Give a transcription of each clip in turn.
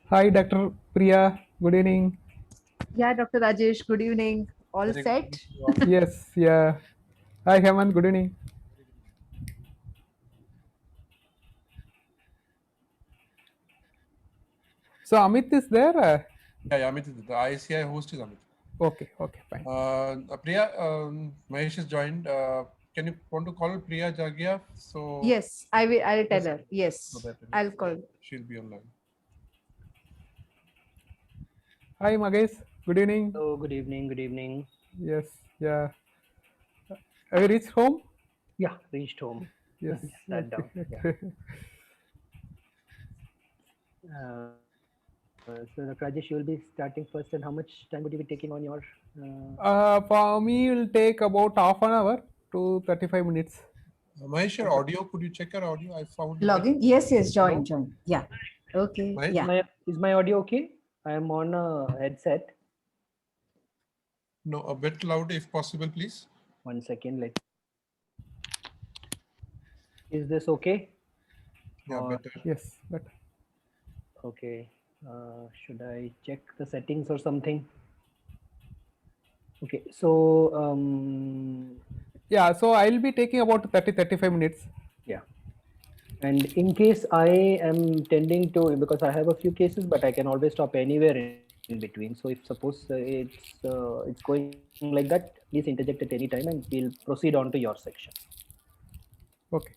Hi, Dr. Priya. Good evening. Yeah, Dr. Rajesh, good evening. All Very good set? evening to you all. Yes, yeah. Hi, Hemant. Good evening. So, Amit is there? Yeah, Amit is the IACI host is Amit. Okay, okay, fine. Priya, Mahesh has joined. Can you want to call Priya Jagia so Yes, I will. I'll tell her. so Yes, that I'll call. she'll be online? Hi, Magesh. Good evening. Hello, good evening, good evening. Yes, yeah. Have you reached home? Yeah, reached home. Yes, Sat down. Yeah. okay. So, Dr. Rajesh, you will be starting first, and how much time would you be taking on your? For me, it will take about half an hour to 35 minutes. Mahesh, your audio, could you check your audio? I found that. Login? Yes, yes, Hello? join. Yeah. Okay. Mahesh? Yeah. Is my audio okay? I am on a headset. No, a bit loud if possible, please. 1 second. Is this okay? Yeah, Or better. Yes, but okay? Should I check the settings or something? Okay. So yeah, so I'll be taking about 35 minutes. yeah. And in case I am tending to, because I have a few cases, but I can always stop anywhere in between. So if suppose it's going like that, please interject at any time, and we'll proceed on to your section. Okay.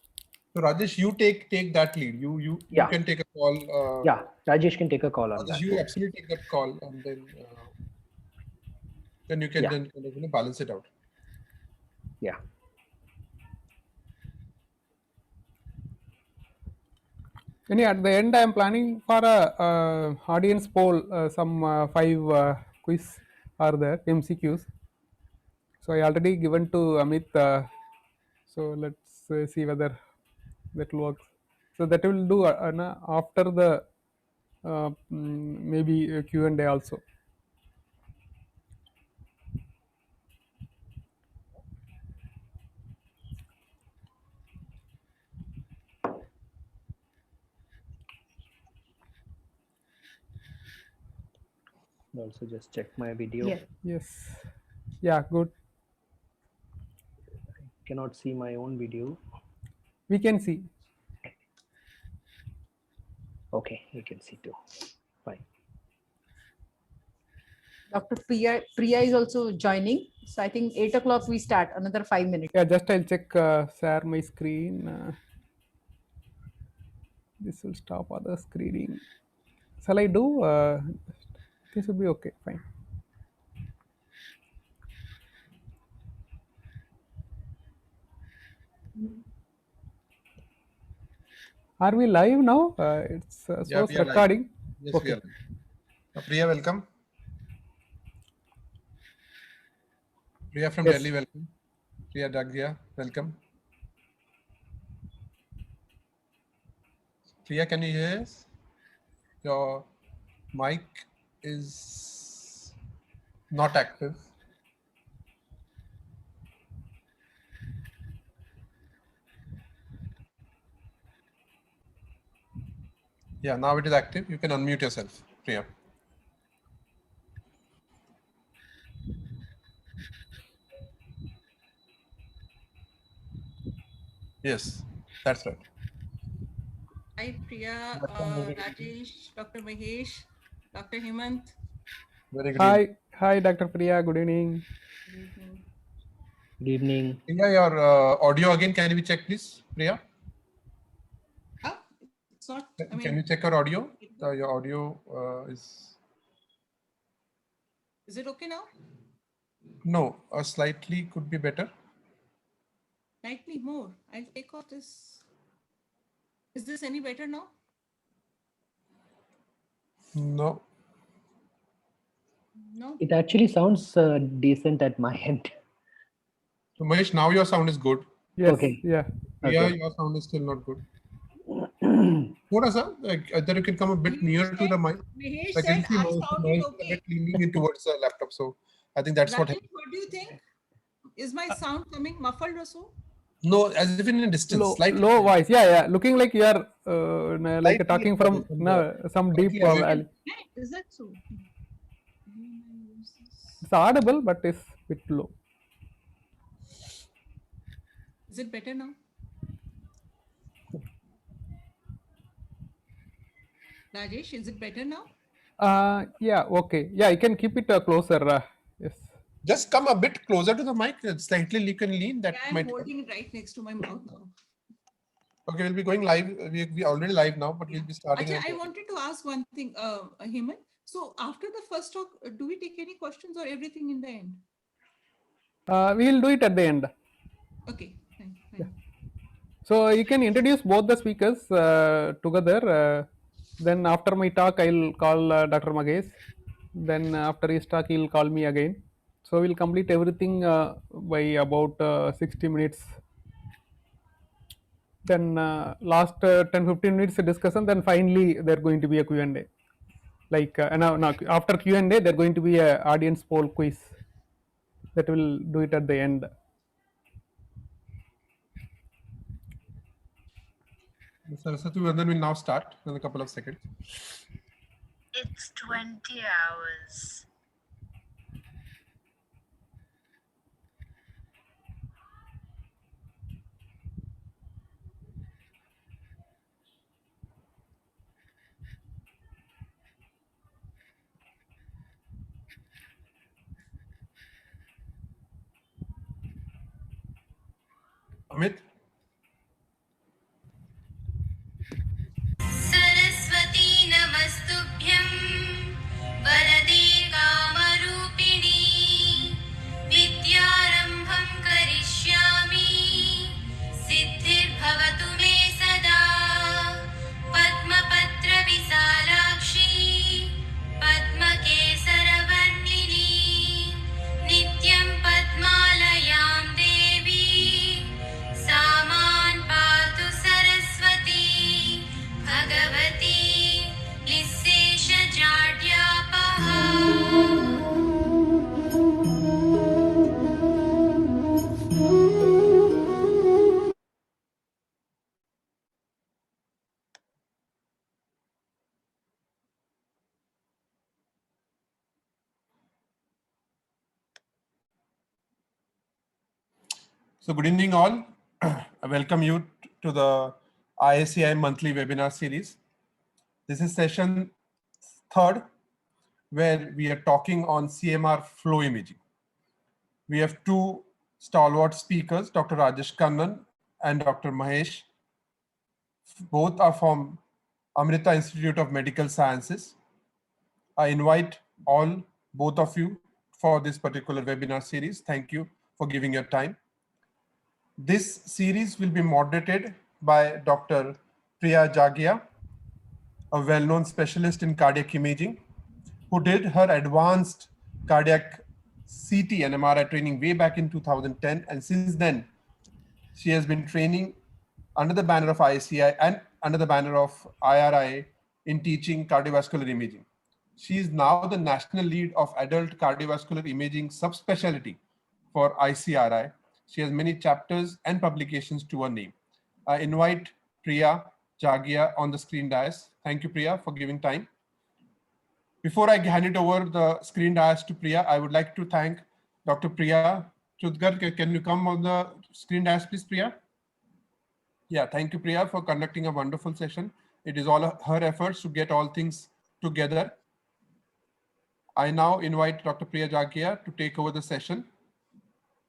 So Rajesh, you take that lead. You Yeah. can take a call. Yeah, Rajesh can take a call on Rajesh, that. you absolutely take that call, and then you can Yeah. then kind of balance it out. Yeah. Any at the end, I am planning for a audience poll. Some 5 quiz are there, MCQs. So I already given to Amit. So let's see whether that works. So that will do after the maybe Q&A also. I'll also just check my video. Yeah. Yes. Yeah. Good. Cannot see my own video. We can see. Okay, you can see too. Fine. Dr. Priya is also joining. So I think 8 o'clock we start. Another 5 minutes. Yeah. Just I'll check. Share my screen. This will stop other screening. Shall I do? This will be okay. Fine. Are we live now? It's Yeah, shows we are live. recording. Yes, we Okay. are. Priya, welcome. Priya from Yes. Delhi, welcome. Priya Jagia, welcome. Priya, can you hear us? Your mic is not active. Yeah, now it is active. You can unmute yourself, Priya. Yes, that's right. Hi, Priya, Rajesh, Dr. Mahesh, Dr. Hemant. Very good evening. Hi, Dr. Priya. Good evening. Good evening. Good evening. Priya, your audio again, can we check, please, Priya? Ah, it's not, I mean, Can you check your audio? Your audio is... Is it okay now? No, slightly could be better. Slightly more. I'll take off this. Is this any better now? No. No. It actually sounds decent at my end. So Mahesh, now your sound is good. Yes. Okay. Yeah. Priya, Okay. your sound is still not good. Thoda sa, like, either you can come a bit nearer to the mic. Mahesh I can said see I Mahesh sounded is a okay. bit leaning in towards the laptop. So I think that's what Rajesh, happened. what do you think? Is my sound coming muffled or so? No, as if in a distance, slightly. Low voice. Yeah. Looking like you are like Slightly, talking from some deep slightly away. valley. Is that so? It's audible, but it's bit low. Is it better now? Rajesh, is it better now? Yeah. Okay. Yeah, you can keep it closer. Yes. Just come a bit closer to the mic. Slightly you can lean. That Yeah, I'm might. holding it right next to my mouth now. Okay, we'll be going live. We already live now, but we'll be starting. Ajay, I wanted to ask one thing, Hemant. So after the first talk, do we take any questions or everything in the end? We will do it at the end. Okay, fine. So you can introduce both the speakers together. Then after my talk, I'll call Dr. Magesh. Then after his talk, he'll call me again. So we'll complete everything by about 60 minutes. Then last 10-15 minutes discussion. Then finally there going to be a Q&A. Like now after Q&A, there going to be a audience poll quiz. That will do it at the end. Saraswati, and then we'll now start in a couple of seconds. It's 20 hours. Amit? Saraswati नमस्तुभ्यं वरदे कामरूपिणी विद्यारम्भं करिष्यामि सिद्धिर्भवतु मे सदा पद्मपत्रविशालाक्षी पद्मकेसरवर्णिनी नित्यं पद्मालयां देवी सा मां पातु Saraswati Bhagwati निःशेषजाड्यापहा So good evening all. I welcome you to the IACI monthly webinar series. This is session 3rd, where we are talking on CMR flow imaging. We have two stalwart speakers, Dr. Rajesh Kannan and Dr. Mahesh. Both are from Amrita Institute of Medical Sciences. I invite both of you for this particular webinar series. Thank you for giving your time. This series will be moderated by Dr. Priya Jagia, a well-known specialist in cardiac imaging, who did her advanced cardiac CT and MRI training way back in 2010. And since then, she has been training under the banner of IACI and under the banner of IRI in teaching cardiovascular imaging. She is now the national lead of adult cardiovascular imaging subspecialty for ICRI. She has many chapters and publications to her name. I invite Priya Jagia on the screen dais. Thank you, Priya, for giving time. Before I hand it over the screen dais to Priya, I would like to thank Dr. Priya Chudgar. Can you come on the screen dais, please, Priya? Yeah, thank you, Priya, for conducting a wonderful session. It is all her efforts to get all things together. I now invite Dr. Priya Jagia to take over the session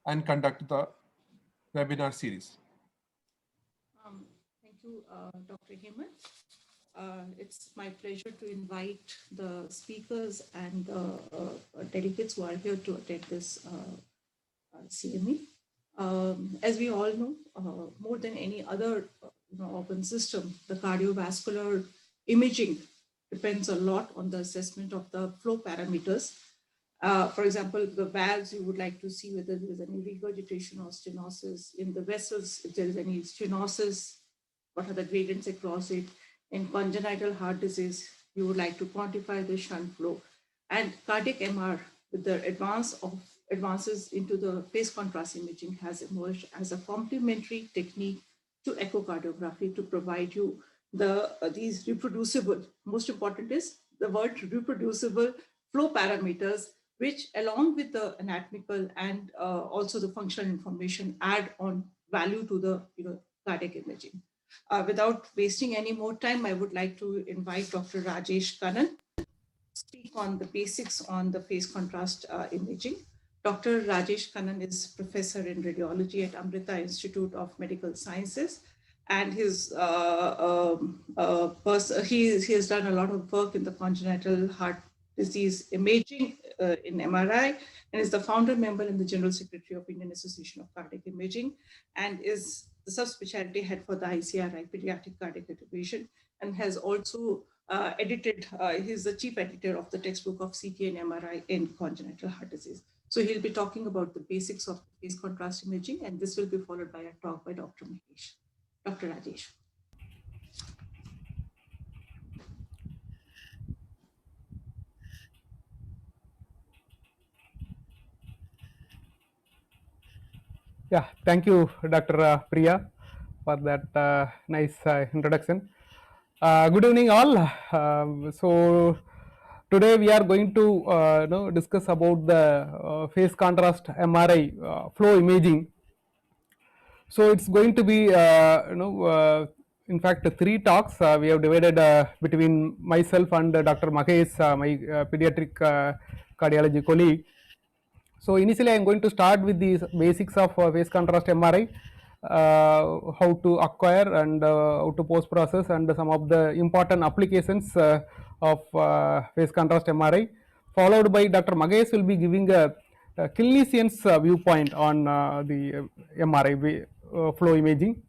and conduct the webinar series. Thank you, Dr. Hemant. It's my pleasure to invite the speakers and the delegates who are here to attend this CME. As we all know, more than any other organ system, the cardiovascular imaging depends a lot on the assessment of the flow parameters. For example, the valves, you would like to see whether there is any regurgitation or stenosis. In the vessels, if there is any stenosis, what are the gradients across it? In congenital heart disease, you would like to quantify the shunt flow. And cardiac MR, with the advance of advances into the phase contrast imaging has emerged as a complementary technique to echocardiography to provide you these reproducible, most important is the word reproducible flow parameters, which along with the anatomical and also the functional information add on value to the cardiac imaging. Without wasting any more time, I would like to invite Dr. Rajesh Kannan speak on the basics on the phase contrast imaging. Dr. Rajesh Kannan is professor in radiology at Amrita Institute of Medical Sciences, and he has done a lot of work in the congenital heart disease imaging in MRI, and is the founder member and the general secretary of Indian Association of Cardiac Imaging, and is the subspecialty head for the ICRI pediatric cardiac division, and has also edited, he's the chief editor of the textbook of CT and MRI in congenital heart disease. So he'll be talking about the basics of phase contrast imaging, and this will be followed by a talk by Dr. Mahesh. Dr. Rajesh. Yeah, thank you, Dr. Priya, for that nice introduction. Good evening, all. So today we are going to discuss about the phase contrast MRI flow imaging. So it's going to be in fact 3 talks we have divided between myself and Dr. Mahesh, my pediatric cardiology colleague. So initially I am going to start with the basics of phase contrast MRI, how to acquire and how to post process, and some of the important applications of phase contrast MRI, followed by Dr. Mahesh will be giving a clinician's viewpoint on the MRI flow imaging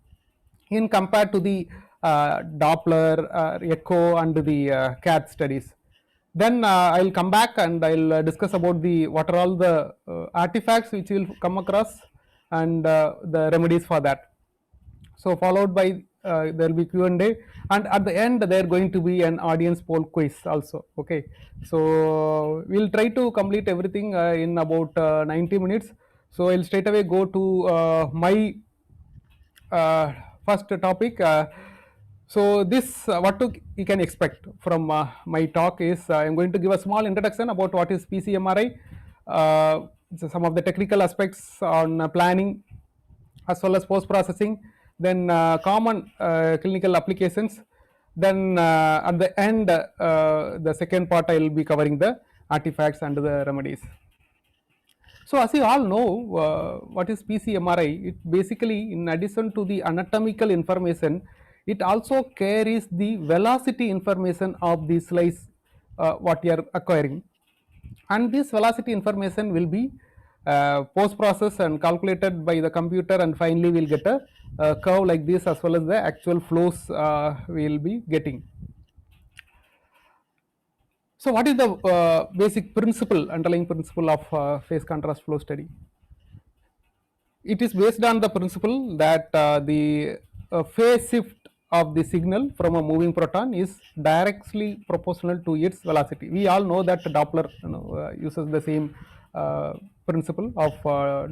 in compared to the Doppler, echo and the CAT studies. Then I will come back and I will discuss about the what are all the artifacts which you will come across and the remedies for that. So followed by there will be Q&A, and at the end there going to be an audience poll quiz also. Okay, so we will try to complete everything in about 90 minutes. So I will straight away go to my first topic. So this what you can expect from my talk is I am going to give a small introduction about what is PCMRI, so some of the technical aspects on planning as well as post processing, then common clinical applications, then at the end the second part I will be covering the artifacts and the remedies. So as you all know, what is PCMRI? It basically, in addition to the anatomical information, it also carries the velocity information of the slice what you are acquiring, and this velocity information will be post processed and calculated by the computer, and finally we will get a curve like this as well as the actual flows we will be getting. So what is the basic principle, underlying principle of phase contrast flow study? It is based on the principle that the phase shift of the signal from a moving proton is directly proportional to its velocity. We all know that Doppler uses the same principle of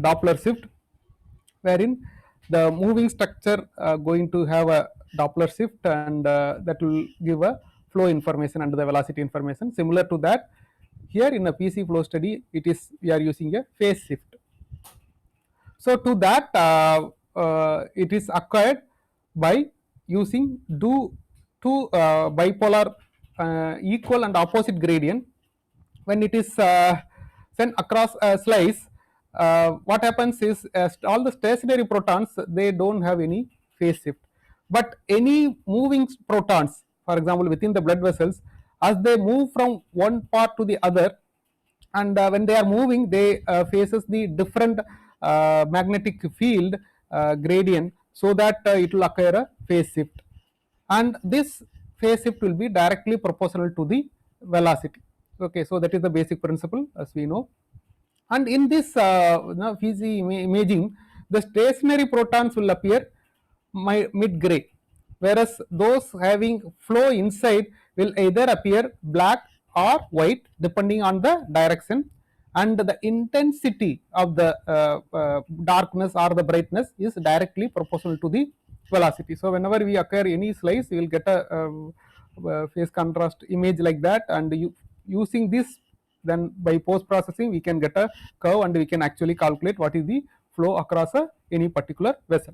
Doppler shift, wherein the moving structure going to have a Doppler shift, and that will give a flow information and the velocity information. Similar to that, here in a PC flow study, it is we are using a phase shift. So to that it is acquired by using two bipolar equal and opposite gradient. When it is sent across a slice, what happens is all the stationary protons, they don't have any phase shift, but any moving protons, for example within the blood vessels, as they move from one part to the other, and when they are moving, they faces the different magnetic field gradient, so that it will occur a phase shift, and this phase shift will be directly proportional to the velocity. Okay, so that is the basic principle as we know. And in this PCM imaging, the stationary protons will appear mid gray, whereas those having flow inside will either appear black or white depending on the direction, and the intensity of the darkness or the brightness is directly proportional to the velocity. So whenever we occur any slice, we will get a phase contrast image like that, and using this, then by post processing we can get a curve and we can actually calculate what is the flow across any particular vessel.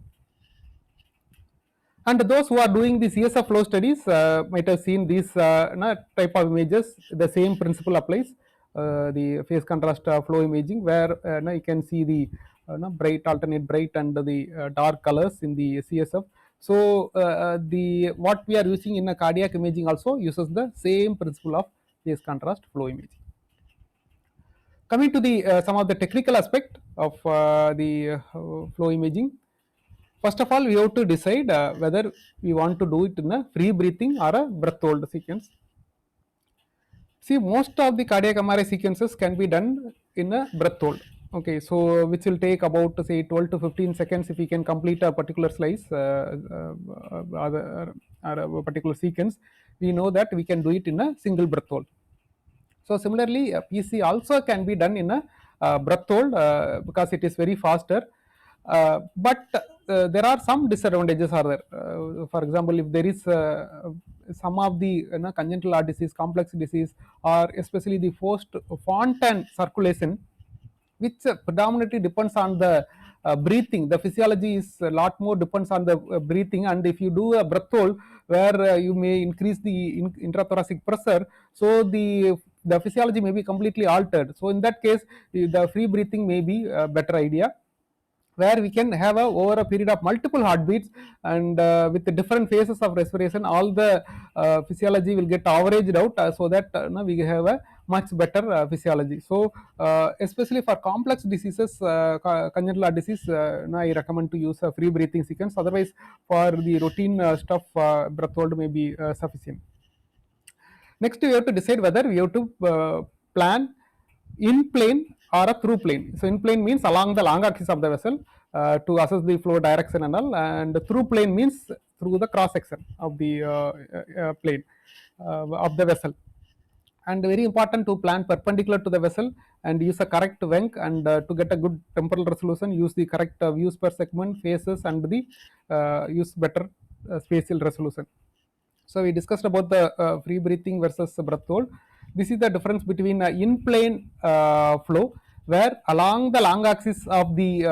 And those who are doing the CSF flow studies might have seen these type of images. The same principle applies. The phase contrast flow imaging, where you can see the bright, alternate bright and the dark colors in the CSF. So the what we are using in a cardiac imaging also uses the same principle of phase contrast flow imaging. Coming to the some of the technical aspect of the flow imaging. First of all, we have to decide whether we want to do it in a free breathing or a breath hold sequence. See, most of the cardiac MRI sequences can be done in a breath hold. Okay, so which will take about say 12 to 15 seconds if we can complete a particular slice or a particular sequence. We know that we can do it in a single breath hold. So similarly, PC also can be done in a breath hold because it is very faster. But there are some disadvantages are there. For example, if there is some of the congenital heart disease, complex disease, or especially the forced fontan circulation, which predominantly depends on the breathing. The physiology is a lot more depends on the breathing, and if you do a breath hold where you may increase the intrathoracic pressure, so the physiology may be completely altered. So in that case, the free breathing may be a better idea, where we can have over a period of multiple heartbeats, and with the different phases of respiration, all the physiology will get averaged out, so that we have a much better physiology. So especially for complex diseases, congenital heart disease, I recommend to use a free breathing sequence. Otherwise, for the routine stuff, breath hold may be sufficient. Next, we have to decide whether we have to plan in plane or a through plane. So in plane means along the long axis of the vessel to assess the flow direction and all, and through plane means through the cross section of the plane of the vessel. And very important to plan perpendicular to the vessel and use a correct venk, and to get a good temporal resolution, use the correct views per segment, phases, and the use better spatial resolution. So we discussed about the free breathing versus breath hold. This is the difference between in-plane flow, where along the long axis of the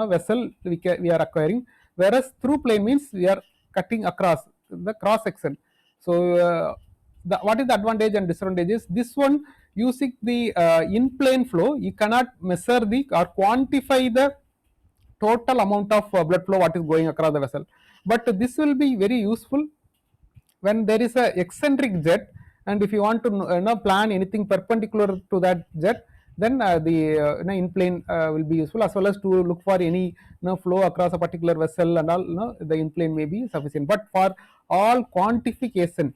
vessel we are acquiring, whereas through plane means we are cutting across the cross section. So what is the advantage and disadvantages? This one, using the in-plane flow, you cannot measure the or quantify the total amount of blood flow what is going across the vessel, but this will be very useful when there is a eccentric jet, and if you want to plan anything perpendicular to that jet, then the in plane will be useful, as well as to look for any flow across a particular vessel and all. The in plane may be sufficient, but for all quantification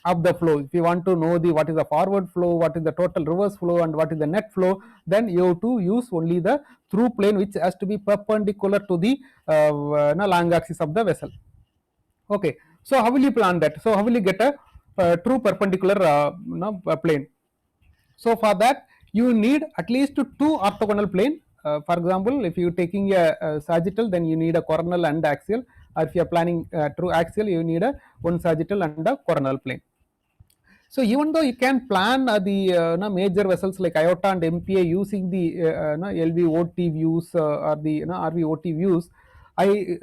of the flow, if you want to know what is the forward flow, what is the total reverse flow, and what is the net flow, then you have to use only the through plane, which has to be perpendicular to the long axis of the vessel. Okay, so how will you plan that? So how will you get a true perpendicular plane? So for that, you need at least two orthogonal plane. For example, if you are taking a sagittal, then you need a coronal and axial, or if you are planning true axial, you need a one sagittal and a coronal plane. So even though you can plan the major vessels like IOTA and MPA using the LVOT views or the RVOT views, I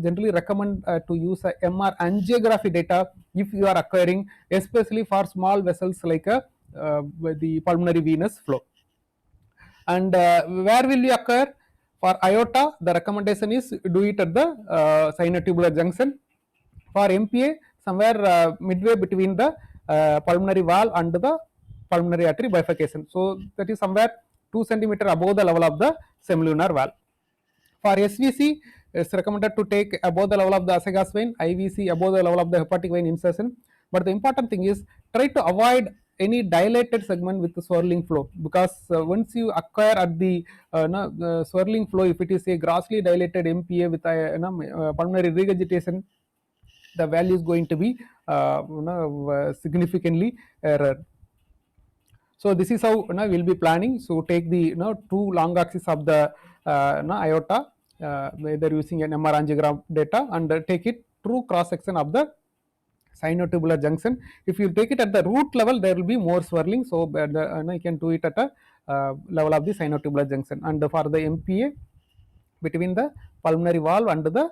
generally recommend to use a MR angiography data if you are acquiring, especially for small vessels like the pulmonary venous flow. And where will you acquire? For IOTA, the recommendation is do it at the sinotubular junction. For MPA, somewhere midway between the pulmonary wall and the pulmonary artery bifurcation. So that is somewhere 2 cm above the level of the semilunar wall. For SVC, it's recommended to take above the level of the esophagus vein, IVC above the level of the hepatic vein insertion. But the important thing is try to avoid any dilated segment with the swirling flow, because once you acquire at the swirling flow, if it is a grossly dilated MPA with pulmonary regurgitation, the value is going to be significantly rare. So this is how we'll be planning. So take the two long axis of the iota, whether using an MR angiogram data, and take it true cross section of the sinotubular junction. If you take it at the root level, there will be more swirling. So you can do it at a level of the sinotubular junction. And for the MPA, between the pulmonary valve and the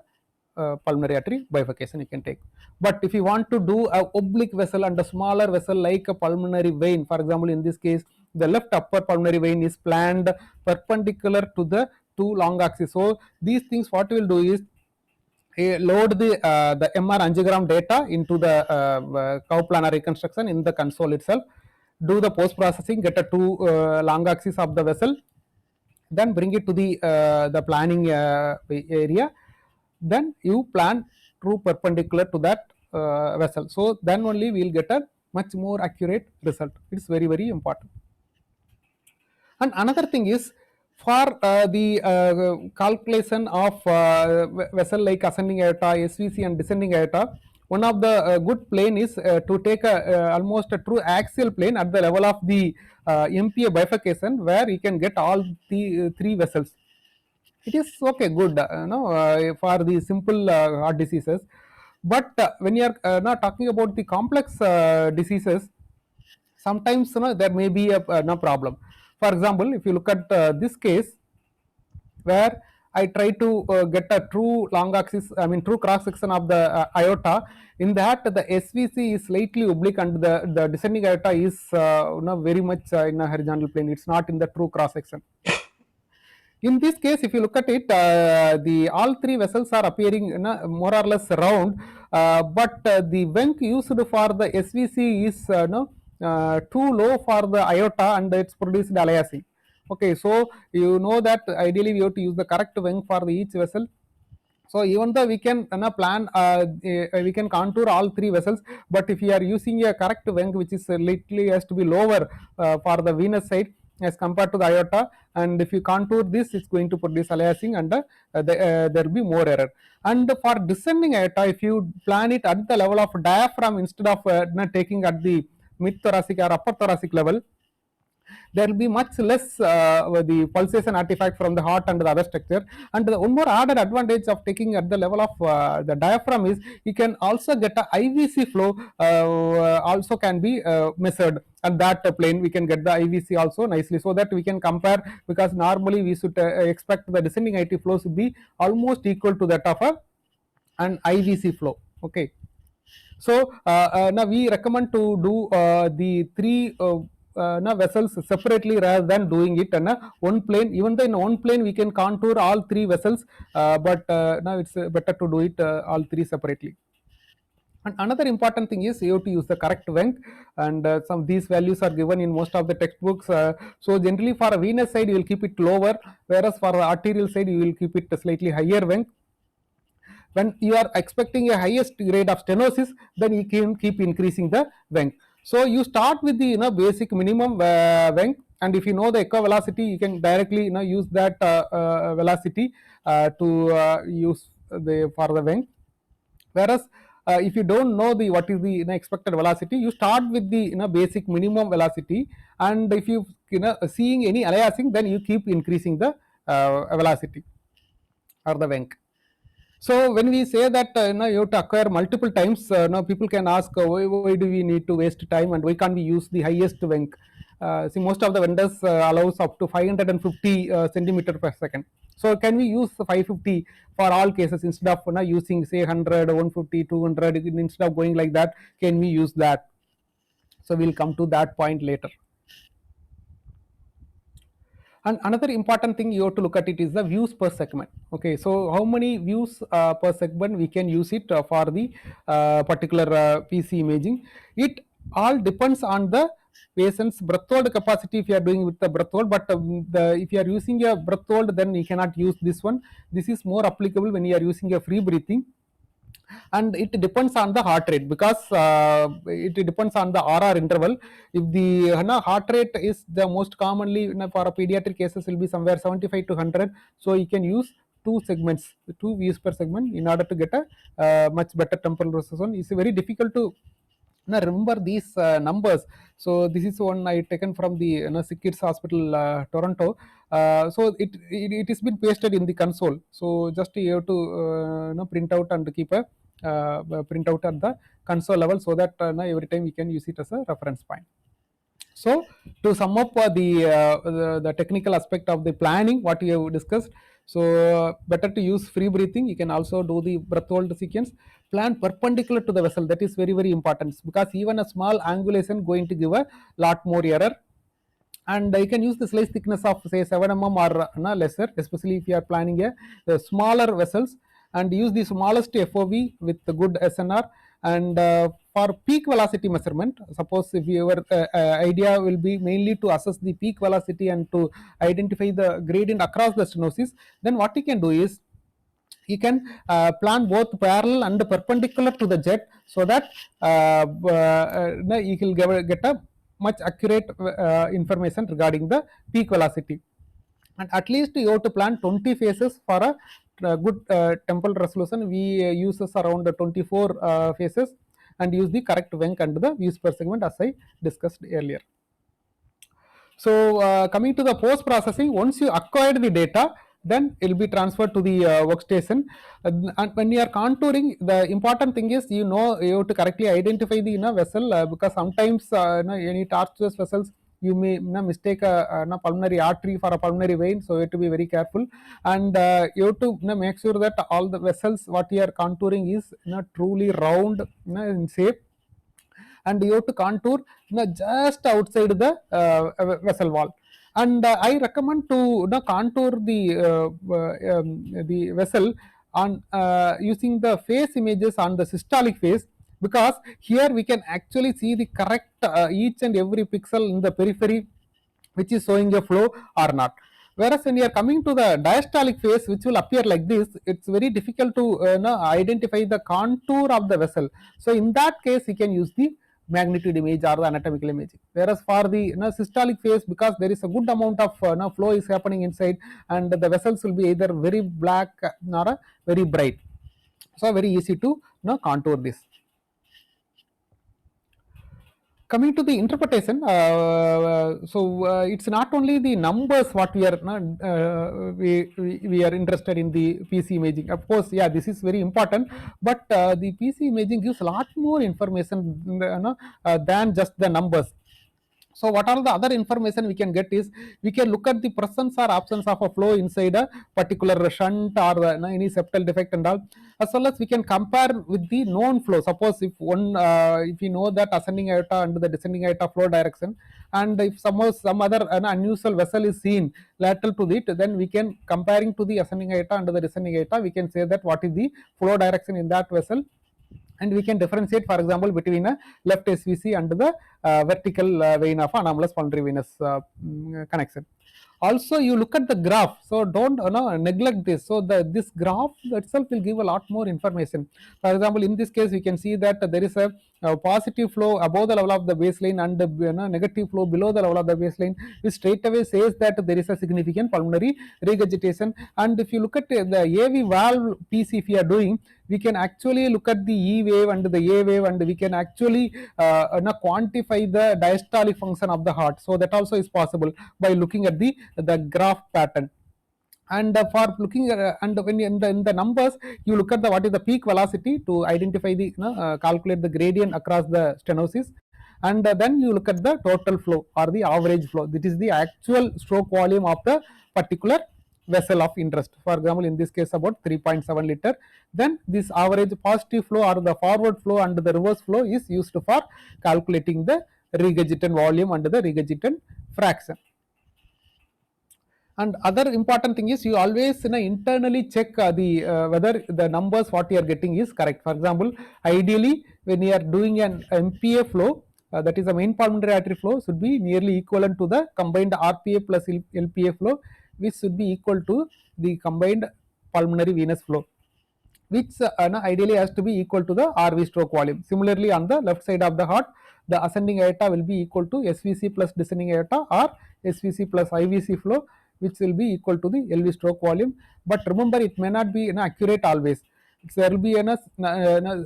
pulmonary artery bifurcation you can take. But if you want to do a oblique vessel and a smaller vessel like a pulmonary vein, for example, in this case, the left upper pulmonary vein is planned perpendicular to the two long axes. So these things, what we will do is load the MR angiogram data into the curve planar reconstruction in the console itself, do the post processing, get a two long axis of the vessel, then bring it to the planning area, then you plan true perpendicular to that vessel. So then only we will get a much more accurate result. It's very, very important. And another thing is, for the calculation of vessel like ascending aorta, SVC and descending aorta, one of the good plane is to take almost a true axial plane at the level of the MPA bifurcation, where you can get all the three vessels. It is okay, good, for the simple heart diseases. But when you are not talking about the complex diseases, sometimes there may be a no problem. For example, if you look at this case, where I try to get a true long axis, I mean true cross section of the aorta. In that, the SVC is slightly oblique and the descending aorta is very much in a horizontal plane. It's not in the true cross section. In this case, if you look at it, the all three vessels are appearing more or less round, but the vent used for the SVC is too low for the aorta, and it's produced IACI. Okay, so you know that ideally we have to use the correct vent for each vessel. So even though we can plan, we can contour all three vessels, but if you are using a correct vent which is slightly has to be lower for the venous side as compared to the aorta, and if you contour this, it's going to produce aliasing, and there will be more error. And for descending aorta, if you plan it at the level of diaphragm instead of taking at the mid thoracic or upper thoracic level, there will be much less the pulsation artifact from the heart and the other structure. And the one more added advantage of taking at the level of the diaphragm is you can also get a IVC flow also can be measured at that plane. We can get the IVC also nicely, so that we can compare, because normally we should expect the descending IT flows to be almost equal to that of an IVC flow. Okay. So now we recommend to do the three vessels separately rather than doing it in one plane. Even though in one plane we can contour all three vessels, but now it's better to do it all three separately. And another important thing is you have to use the correct vent, and some of these values are given in most of the textbooks. So generally for a venous side you will keep it lower, whereas for the arterial side you will keep it slightly higher vent. When you are expecting a highest grade of stenosis, then you can keep increasing the vent. So you start with the basic minimum vent, and if you know the echo velocity, you can directly use that velocity to use for the vent. Whereas if you don't know what is the expected velocity, you start with the basic minimum velocity, and if you seeing any aliasing, then you keep increasing the velocity or the vent. So when we say that you have to acquire multiple times, now people can ask why do we need to waste time, and why can't we use the highest vent? See, most of the vendors allows up to 550 centimeter per second. So can we use 550 for all cases instead of using say 100, 150, 200? Instead of going like that, can we use that? So we'll come to that point later. And another important thing you have to look at it is the views per segment. Okay, so how many views per segment we can use it for the particular PC imaging? It all depends on the patient's breath hold capacity if you are doing with the breath hold, but if you are using a breath hold, then you cannot use this one. This is more applicable when you are using a free breathing. And it depends on the heart rate, because it depends on the RR interval. If the heart rate is the most commonly for a pediatric cases will be somewhere 75 to 100, so you can use two segments, 2 views per segment in order to get a much better temporal resolution. It's very difficult to Now remember these numbers. So this is one I taken from the Sick Kids Hospital, Toronto. So it is been pasted in the console. So just you have to print out and keep a print out at the console level, so that every time we can use it as a reference point. So to sum up the technical aspect of the planning, what we have discussed. So better to use free breathing. You can also do the breath hold sequence. Plan perpendicular to the vessel. That is very, very important, because even a small angulation going to give a lot more error. And you can use the slice thickness of say 7 mm or lesser, especially if you are planning a smaller vessels, and use the smallest FOV with the good SNR. And for peak velocity measurement, suppose if your idea will be mainly to assess the peak velocity and to identify the gradient across the stenosis, then what you can do is you can plan both parallel and perpendicular to the jet, so that you will get a much accurate information regarding the peak velocity. And at least you have to plan 20 phases for a good temporal resolution. We uses around 24 phases, and use the correct Wenck and the views per segment, as I discussed earlier. So coming to the post processing, once you acquired the data, then it will be transferred to the workstation. And when you are contouring, the important thing is you have to correctly identify the vessel, because sometimes any tortuous vessels, you may mistake a pulmonary artery for a pulmonary vein, so you have to be very careful. And you have to make sure that all the vessels what you are contouring is truly round in shape, and you have to contour just outside the vessel wall. And I recommend to contour the vessel on using the face images on the systolic phase, because here we can actually see the correct each and every pixel in the periphery which is showing a flow or not. Whereas when you are coming to the diastolic phase, which will appear like this, it's very difficult to identify the contour of the vessel. So in that case, you can use the magnitude image or the anatomical imaging. Whereas for the systolic phase, because there is a good amount of flow is happening inside, and the vessels will be either very black or very bright. So very easy to contour this. Coming to the interpretation, it's not only the numbers what we are we are interested in the PC imaging. Of course, yeah, this is very important, but the PC imaging gives a lot more information than just the numbers. So what are the other information we can get is, we can look at the presence or absence of a flow inside a particular shunt or any septal defect and all, as well as we can compare with the known flow. Suppose if if you know that ascending aorta and the descending aorta flow direction, and if some other unusual vessel is seen lateral to it, then we can, comparing to the ascending aorta and the descending aorta, we can say that what is the flow direction in that vessel, and we can differentiate, for example, between a left SVC and the vertical vein of anomalous pulmonary venous connection. Also, you look at the graph, so don't neglect this. So this graph itself will give a lot more information. For example, in this case, we can see that there is a positive flow above the level of the baseline and negative flow below the level of the baseline, which straight away says that there is a significant pulmonary regurgitation. And if you look at the AV valve piece, if you are doing, we can actually look at the E wave and the A wave, and we can actually quantify the diastolic function of the heart. So that also is possible by looking at the graph pattern. And for looking at, and when in the numbers, you look at the what is the peak velocity to identify the calculate the gradient across the stenosis, and then you look at the total flow or the average flow. That is the actual stroke volume of the particular vessel of interest. For example, in this case about 3.7 liter. Then this average positive flow or the forward flow and the reverse flow is used for calculating the regurgitant volume and the regurgitant fraction. And other important thing is, you always internally check whether the numbers what you are getting is correct. For example, ideally when you are doing an MPA flow, that is a main pulmonary artery flow, should be nearly equivalent to the combined RPA plus LPA flow, which should be equal to the combined pulmonary venous flow, which ideally has to be equal to the RV stroke volume. Similarly, on the left side of the heart, the ascending aorta will be equal to SVC plus descending aorta, or SVC plus IVC flow, which will be equal to the LV stroke volume. But remember, it may not be accurate always. there will be a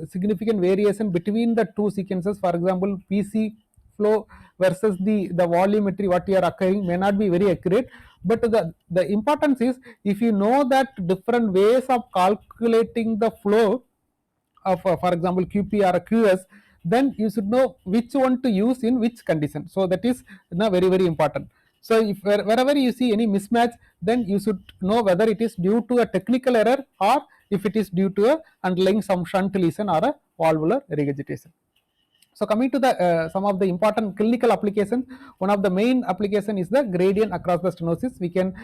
significant variation between the two sequences. For example, PC flow versus the volumetry what you are occurring may not be very accurate, but the importance is if you know that different ways of calculating the flow of for example QP or a QS, then you should know which one to use in which condition. So that is very very important. So if wherever you see any mismatch, then you should know whether it is due to a technical error or if it is due to a underlying some shunt lesion or a valvular regurgitation. So coming to the some of the important clinical application, one of the main application is the gradient across the stenosis. We can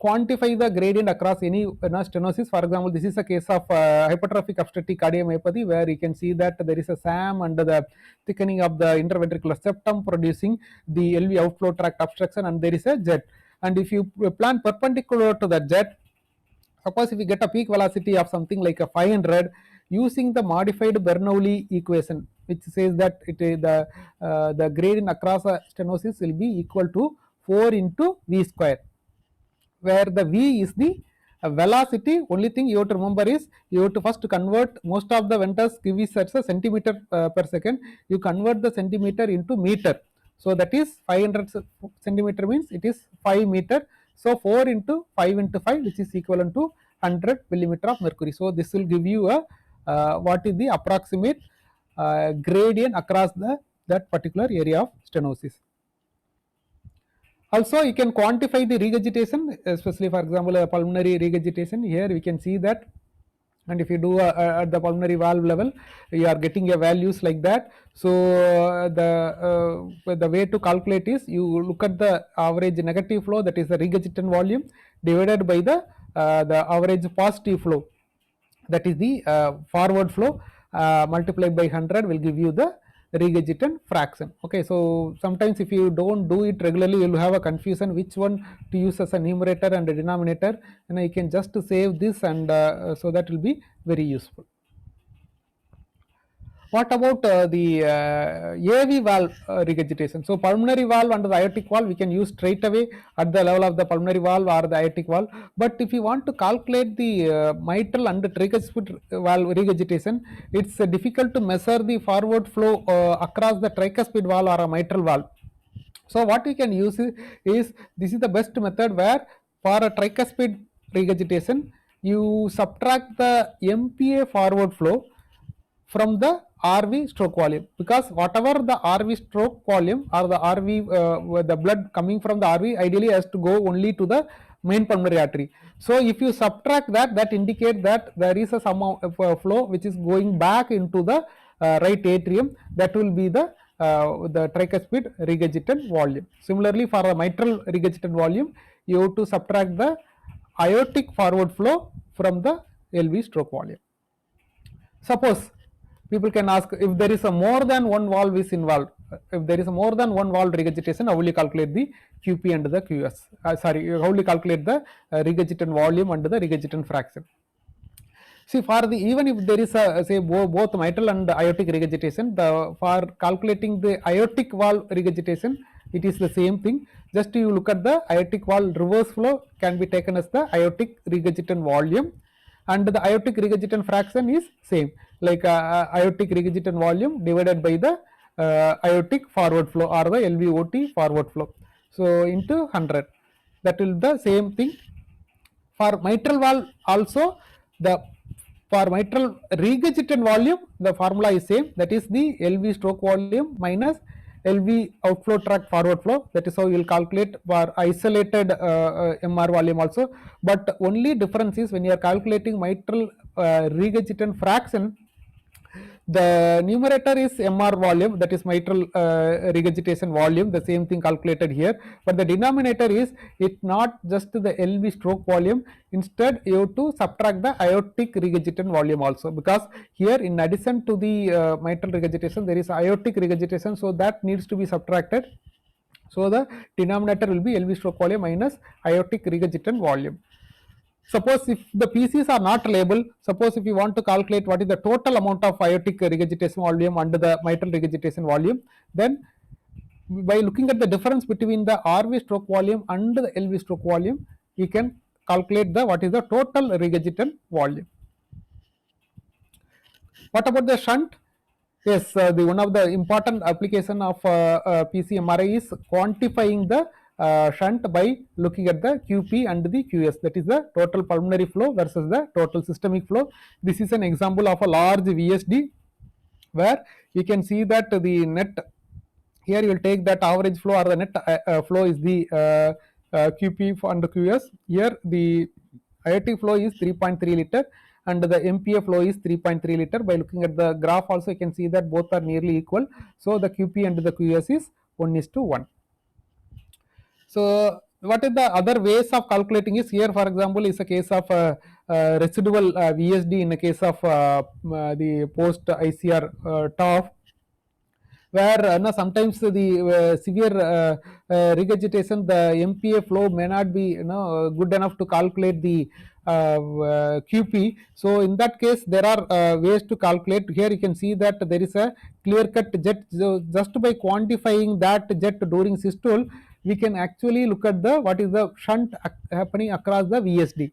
quantify the gradient across any stenosis. For example, this is a case of hypertrophic obstructive cardiomyopathy where you can see that there is a SAM under the thickening of the interventricular septum producing the LV outflow tract obstruction, and there is a jet. And if you plan perpendicular to the jet, suppose if we get a peak velocity of something like a 500, using the modified Bernoulli equation, which says that the gradient across a stenosis will be equal to 4 into V square, where the V is the velocity. Only thing you have to remember is you have to first convert, most of the vendors give us as a centimeter per second, you convert the centimeter into meter. So that is 500 centimeter means it is 5 meter. So 4 into 5 into 5, which is equivalent to 100 millimeter of mercury. So this will give you a what is the approximate gradient across that particular area of stenosis. Also, you can quantify the regurgitation, especially for example a pulmonary regurgitation. Here we can see that, and if you do at the pulmonary valve level, you are getting a values like that. So the way to calculate is you look at the average negative flow, that is the regurgitant volume, divided by the average positive flow, that is the forward flow, multiplied by 100 will give you the regurgitant fraction. Okay, so sometimes if you don't do it regularly, you will have a confusion which one to use as a numerator and a denominator, and you can just save this, and so that will be very useful. What about the AV valve regurgitation? So pulmonary valve under the aortic valve we can use straight away at the level of the pulmonary valve or the aortic valve. But if you want to calculate the mitral and the tricuspid valve regurgitation, it's difficult to measure the forward flow across the tricuspid valve or a mitral valve. So what we can use is this is the best method, where for a tricuspid regurgitation you subtract the MPA forward flow from the RV stroke volume, because whatever the RV stroke volume or the RV the blood coming from the RV ideally has to go only to the main pulmonary artery. So if you subtract that, that indicates that there is a some flow which is going back into the right atrium, that will be the tricuspid regurgitant volume. Similarly, for a mitral regurgitant volume, you have to subtract the aortic forward flow from the LV stroke volume. Suppose people can ask, if there is a more than one valve is involved, if there is a more than one valve regurgitation, how will you calculate the QP and the QS? How will you calculate the regurgitant volume and the regurgitant fraction? See, for the even if there is a say both mitral and aortic regurgitation, for calculating the aortic valve regurgitation, it is the same thing. Just you look at the aortic valve reverse flow can be taken as the aortic regurgitant volume, and the aortic regurgitant fraction is same, like aortic regurgitant volume divided by the aortic forward flow or the LVOT forward flow. So into 100, that will the same thing. For mitral valve also, for mitral regurgitant volume, the formula is same, that is the LV stroke volume minus LV outflow tract forward flow. That is how you will calculate for isolated MR volume also. But only difference is when you are calculating mitral regurgitant fraction, the numerator is MR volume, that is mitral regurgitation volume, the same thing calculated here, but the denominator is it not just the LV stroke volume, instead you have to subtract the aortic regurgitant volume also, because here in addition to the mitral regurgitation there is aortic regurgitation, so that needs to be subtracted. So the denominator will be LV stroke volume minus aortic regurgitant volume. Suppose if the PCs are not labeled, suppose if you want to calculate what is the total amount of aortic regurgitation volume under the mitral regurgitation volume, then by looking at the difference between the RV stroke volume and the LV stroke volume, you can calculate the what is the total regurgitant volume. What about the shunt? Yes, the one of the important application of PCMRI is quantifying the shunt by looking at the QP and the QS, that is the total pulmonary flow versus the total systemic flow. This is an example of a large VSD where you can see that the net, here you will take that average flow or the net flow is the QP and the QS. Here the IAT flow is 3.3 liter and the MPA flow is 3.3 liter. By looking at the graph also you can see that both are nearly equal. So the QP and the QS is 1:1. So what is the other ways of calculating is, here for example is a case of residual VSD in a case of the post ICR TOF, where sometimes the severe regurgitation, the MPA flow may not be good enough to calculate the QP. So in that case there are ways to calculate. Here you can see that there is a clear cut jet. So just by quantifying that jet during systole, we can actually look at the what is the shunt happening across the VSD.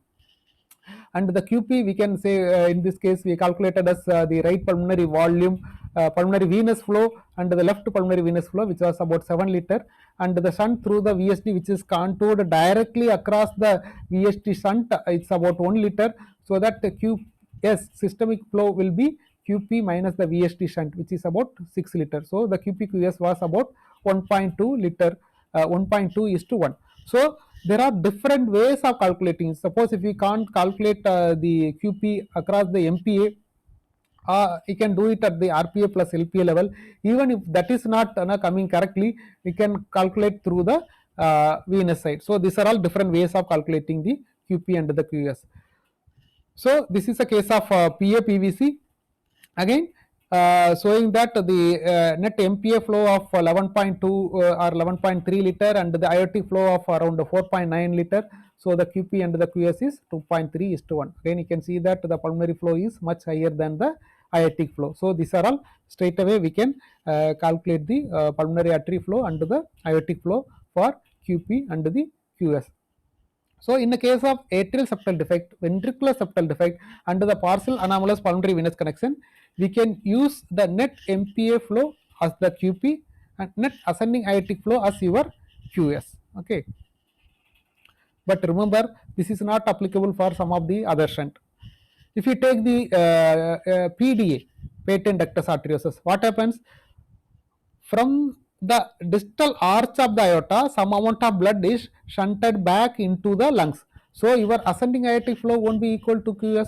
And the QP we can say in this case we calculated as the right pulmonary volume, pulmonary venous flow, and the left pulmonary venous flow, which was about 7 liter, and the shunt through the VSD which is contoured directly across the VSD shunt, it's about 1 liter. So that the QS systemic flow will be QP minus the VSD shunt, which is about 6 liter. So the QP/QS was about 1.2 liter, 1.2:1. So there are different ways of calculating. Suppose if we can't calculate the QP across the MPA, you can do it at the RPA plus LPA level. Even if that is not coming correctly, we can calculate through the venous side. So these are all different ways of calculating the QP and the QS. So this is a case of PA/PVC. Again, showing that the net MPA flow of 11.2 or 11.3 liter and the IOT flow of around 4.9 liter. So the QP and the QS is 2.3:1. Again you can see that the pulmonary flow is much higher than the IOT flow. So these are all straight away we can calculate the pulmonary artery flow and the IOT flow for QP and the QS. So in the case of atrial septal defect, ventricular septal defect and the partial anomalous pulmonary venous connection, we can use the net MPA flow as the QP and net ascending aortic flow as your QS. Okay. But remember, this is not applicable for some of the other shunt. If you take the PDA, patent ductus arteriosus, what happens? From the distal arch of the aorta, some amount of blood is shunted back into the lungs. So your ascending aortic flow won't be equal to QS.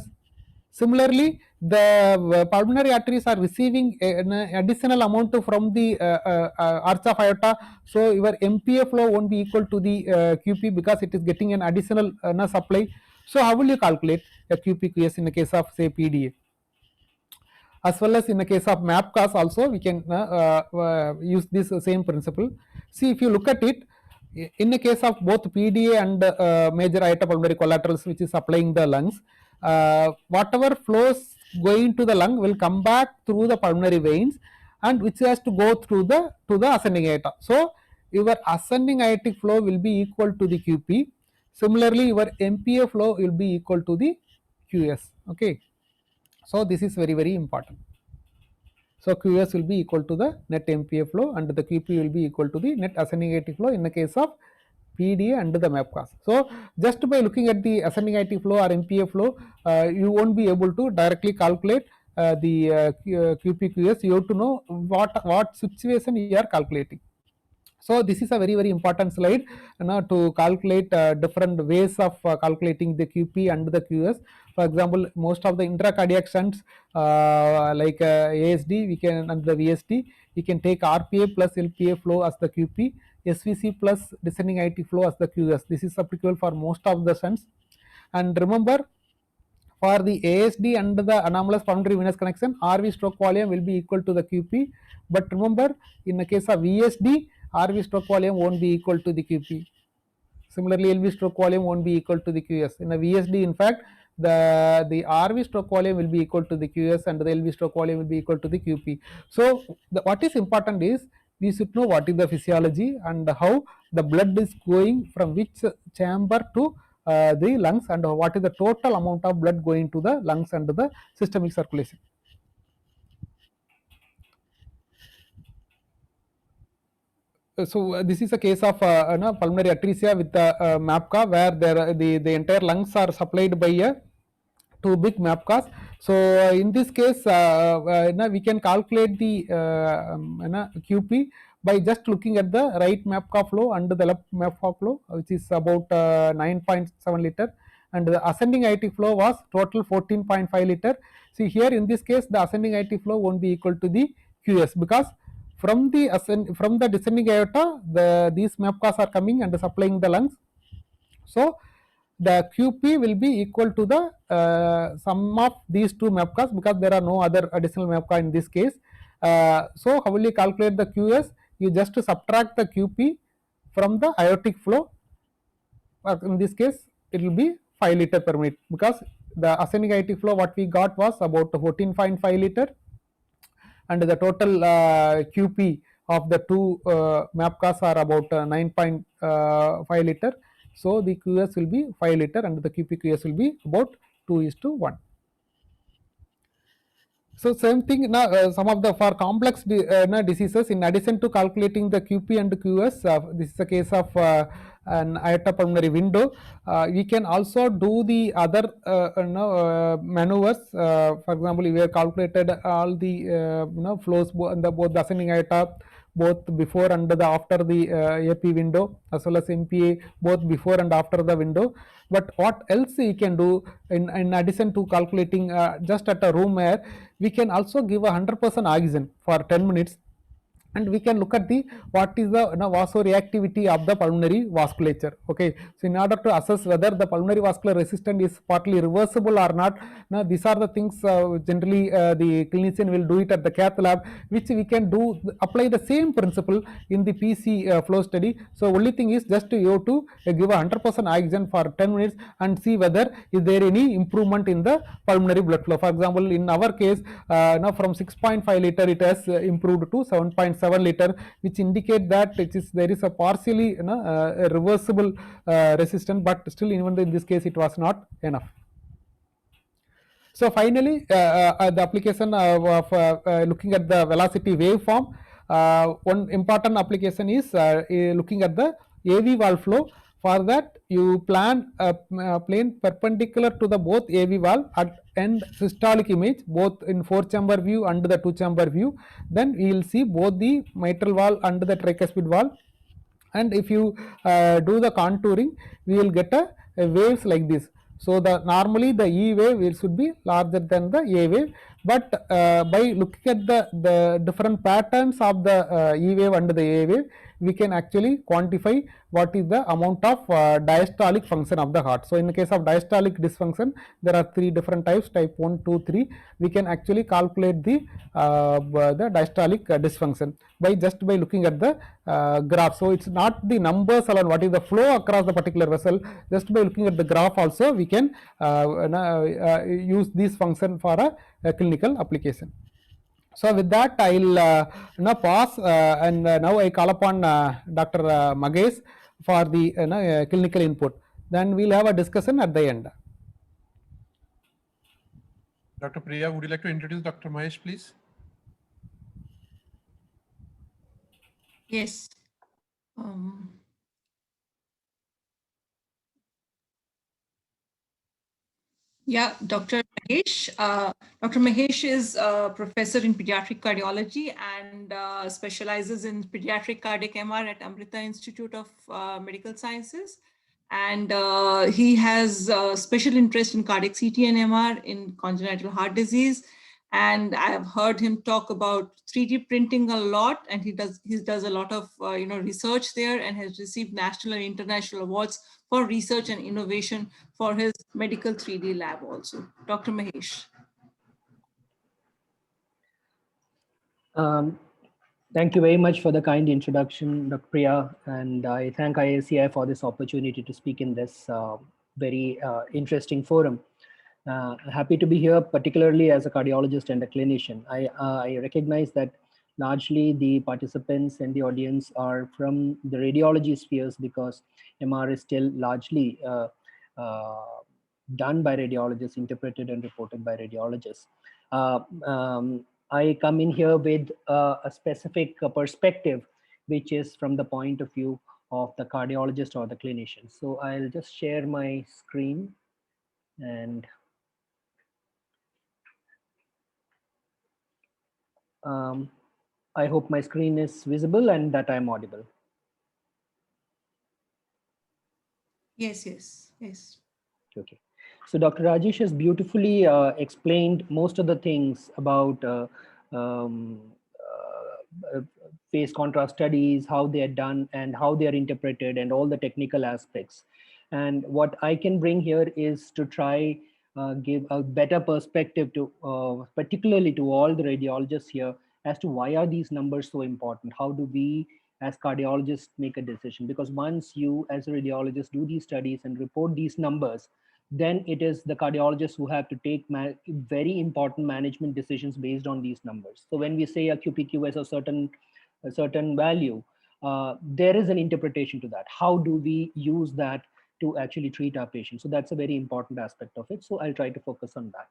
Similarly, the pulmonary arteries are receiving an additional amount from the arch of aorta. So your MPA flow won't be equal to the QP because it is getting an additional supply. So how will you calculate a QP/QS in the case of say PDA? As well as in the case of MAPCAS also we can use this same principle. See, if you look at it, in the case of both PDA and major aorta pulmonary collaterals which is supplying the lungs, whatever flows going to the lung will come back through the pulmonary veins and which has to go through the ascending aorta. So your ascending aortic flow will be equal to the QP. Similarly, your MPA flow will be equal to the QS. Okay. So this is very, very important. So QS will be equal to the net MPA flow and the QP will be equal to the net ascending aortic flow in the case of PDA and the MAPCAS. So just by looking at the ascending aortic flow or MPA flow, you won't be able to directly calculate the QP/QS. You have to know what situation you are calculating. So this is a very, very important slide to calculate different ways of calculating the QP and the QS. For example, most of the intracardiac shunts like ASD we can and the VSD, we can take RPA plus LPA flow as the QP, SVC plus descending aortic flow as the QS. This is applicable for most of the shunts. And remember, for the ASD and the anomalous pulmonary venous connection, RV stroke volume will be equal to the QP. But remember, in the case of VSD, RV stroke volume won't be equal to the QP. Similarly, LV stroke volume won't be equal to the QS. In the VSD, in fact, the RV stroke volume will be equal to the QS and the LV stroke volume will be equal to the QP. So what is important is we should know what is the physiology and how the blood is going from which chamber to the lungs, and what is the total amount of blood going to the lungs and the systemic circulation. So this is a case of pulmonary atresia with the MAPCA, where the entire lungs are supplied by a two big MAPCAs. So in this case, we can calculate the QP by just looking at the right MAPCA flow and the left MAPCA flow, which is about 9.7 liter, and the ascending IT flow was total 14.5 liter. See here in this case, the ascending IT flow won't be equal to the QS, because from the descending aorta, these MAPCAs are coming and supplying the lungs. So the QP will be equal to the sum of these two MAPCAs, because there are no other additional MAPCA in this case. So how will you calculate the QS? You just subtract the QP from the aortic flow. In this case, it will be 5 liter per minute, because the ascending aortic flow what we got was about 14.5 liter, and the total QP of the two MAPCAs are about 9.5 liter. So the QS will be 5 liter and the QP QS will be about 2:1. So same thing now, some of the for complex diseases, in addition to calculating the QP and QS, this is a case of an aorta pulmonary window. We can also do the other maneuvers. For example, we have calculated all the flows in both the ascending aorta, both before and after the AP window, as well as MPA, both before and after the window. But what else we can do in addition to calculating just at a room air, we can also give 100% oxygen for 10 minutes, and we can look at the what is the vasoreactivity of the pulmonary vasculature. Okay, so in order to assess whether the pulmonary vascular resistance is partly reversible or not, now these are the things generally the clinician will do it at the cath lab, which we can do apply the same principle in the PC flow study. So only thing is just you have to give 100% oxygen for 10 minutes and see whether is there any improvement in the pulmonary blood flow. For example, in our case, now from 6.5 liter it has improved to 7.7 liter, which indicate that there is a partially a reversible resistance, but still even in this case it was not enough. So finally, the application of looking at the velocity waveform, one important application is looking at the AV valve flow. For that, you plan a plane perpendicular to the both AV valve and systolic image, both in 4-chamber view and the 2-chamber view. Then we will see both the mitral valve and the tricuspid valve. And if you do the contouring, we will get a waves like this. So normally the E wave should be larger than the A wave, but by looking at the different patterns of the E wave and the A wave, we can actually quantify what is the amount of diastolic function of the heart. So in the case of diastolic dysfunction, there are 3 different types, type 1, 2, 3. We can actually calculate the diastolic dysfunction by looking at the graph. So it's not the numbers alone, what is the flow across the particular vessel. Just by looking at the graph also, we can use this function for a clinical application. So with that, I will now pause and now I call upon Dr. Magesh for the clinical input. Then we will have a discussion at the end. Dr. Priya, would you like to introduce Dr. Mahesh, please? Yes. Yeah, Dr. Mahesh. Dr. Mahesh is a professor in pediatric cardiology and specializes in pediatric cardiac MR at Amrita Institute of Medical Sciences. And he has special interest in cardiac CT and MR in congenital heart disease. And I have heard him talk about 3D printing a lot, and he does a lot of research there, and has received national and international awards for research and innovation for his medical 3D lab also. Dr. Mahesh. Thank you very much for the kind introduction, Dr. Priya, and I thank IACI for this opportunity to speak in this very interesting forum. Happy to be here, particularly as a cardiologist and a clinician. I recognize that largely the participants and the audience are from the radiology spheres, because MR is still largely done by radiologists, interpreted and reported by radiologists. I come in here with a specific perspective, which is from the point of view of the cardiologist or the clinician. So I'll just share my screen, and I hope my screen is visible and that I'm audible. Yes, yes, yes. Okay. So Dr. Rajesh has beautifully explained most of the things about um, phase contrast studies, how they are done and how they are interpreted, and all the technical aspects. And what I can bring here is to try give a better perspective to particularly to all the radiologists here as to why are these numbers so important? How do we as cardiologists make a decision? Because once you as a radiologist do these studies and report these numbers, then it is the cardiologists who have to take very important management decisions based on these numbers. So when we say a QPQ is a certain value, there is an interpretation to that. How do we use that to actually treat our patients? So that's a very important aspect of it. So I'll try to focus on that.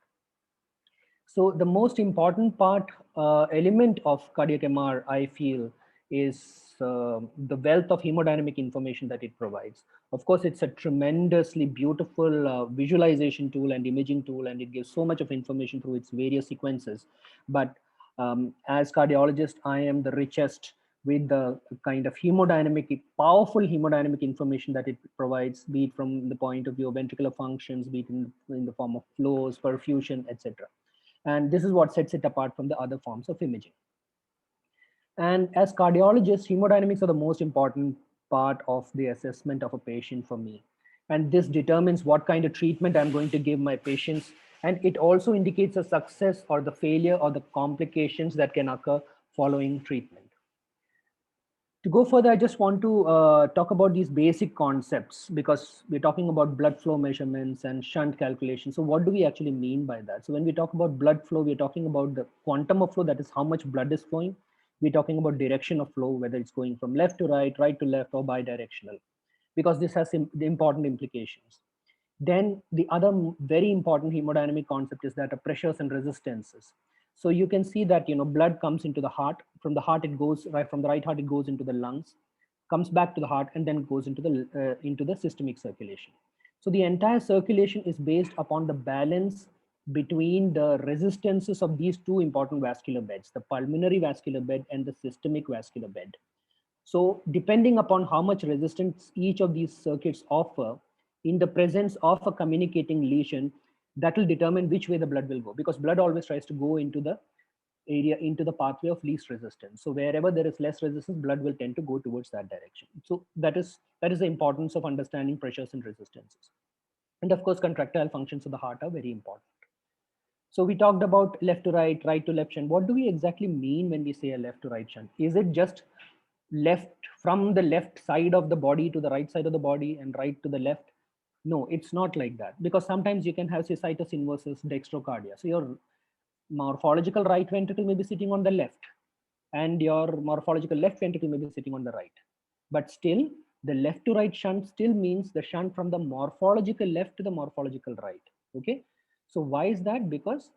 So the most important element of cardiac MR, I feel, is the wealth of hemodynamic information that it provides. Of course, it's a tremendously beautiful visualization tool and imaging tool, and it gives so much of information through its various sequences. But as cardiologist, I am the richest with the kind of powerful hemodynamic information that it provides, be it from the point of view of ventricular functions, be it in the form of flows, perfusion, etc. And this is what sets it apart from the other forms of imaging. And as cardiologists, hemodynamics are the most important part of the assessment of a patient for me. And this determines what kind of treatment I'm going to give my patients. And it also indicates a success or the failure or the complications that can occur following treatment. To go further, I just want to talk about these basic concepts, because we're talking about blood flow measurements and shunt calculation. So what do we actually mean by that? So when we talk about blood flow, we're talking about the quantum of flow, that is how much blood is flowing. We're talking about direction of flow, whether it's going from left to right to left, or bidirectional, because this has the important implications. Then the other very important hemodynamic concept is that of pressures and resistances. So you can see that blood comes into the heart. From the heart, it goes from the right heart, it goes into the lungs, comes back to the heart, and then goes into the systemic circulation. So the entire circulation is based upon the balance between the resistances of these two important vascular beds, the pulmonary vascular bed and the systemic vascular bed. So depending upon how much resistance each of these circuits offer, in the presence of a communicating lesion, that will determine which way the blood will go, because blood always tries to go into the pathway of least resistance. So wherever there is less resistance, blood will tend to go towards that direction. So that is the importance of understanding pressures and resistances. And of course, contractile functions of the heart are very important. So we talked about left to right to left shunt. What do we exactly mean when we say a left to right shunt? Is it just left from the left side of the body to the right side of the body and right to the left? No, it's not like that, because sometimes you can have cystitis inversus dextrocardia. So your morphological right ventricle may be sitting on the left and your morphological left ventricle may be sitting on the right. But still, the left to right shunt still means the shunt from the morphological left to the morphological right. Okay. So why is that? Because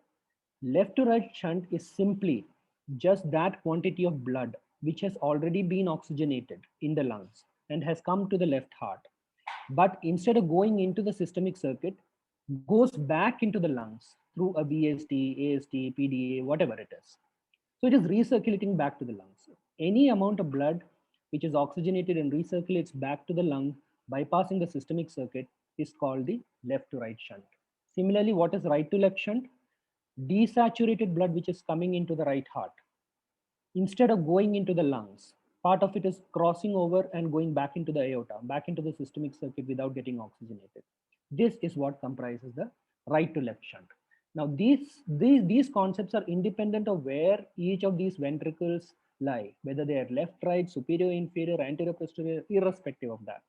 left to right shunt is simply just that quantity of blood which has already been oxygenated in the lungs and has come to the left heart, but instead of going into the systemic circuit, goes back into the lungs through a VSD, AST, PDA, whatever it is. So it is recirculating back to the lungs. Any amount of blood which is oxygenated and recirculates back to the lung, bypassing the systemic circuit, is called the left to right shunt. Similarly, what is right to left shunt? Desaturated blood which is coming into the right heart, instead of going into the lungs, part of it is crossing over and going back into the aorta, back into the systemic circuit without getting oxygenated. This is what comprises the right to left shunt. Now these concepts are independent of where each of these ventricles lie, whether they are left, right, superior, inferior, anterior, posterior, irrespective of that.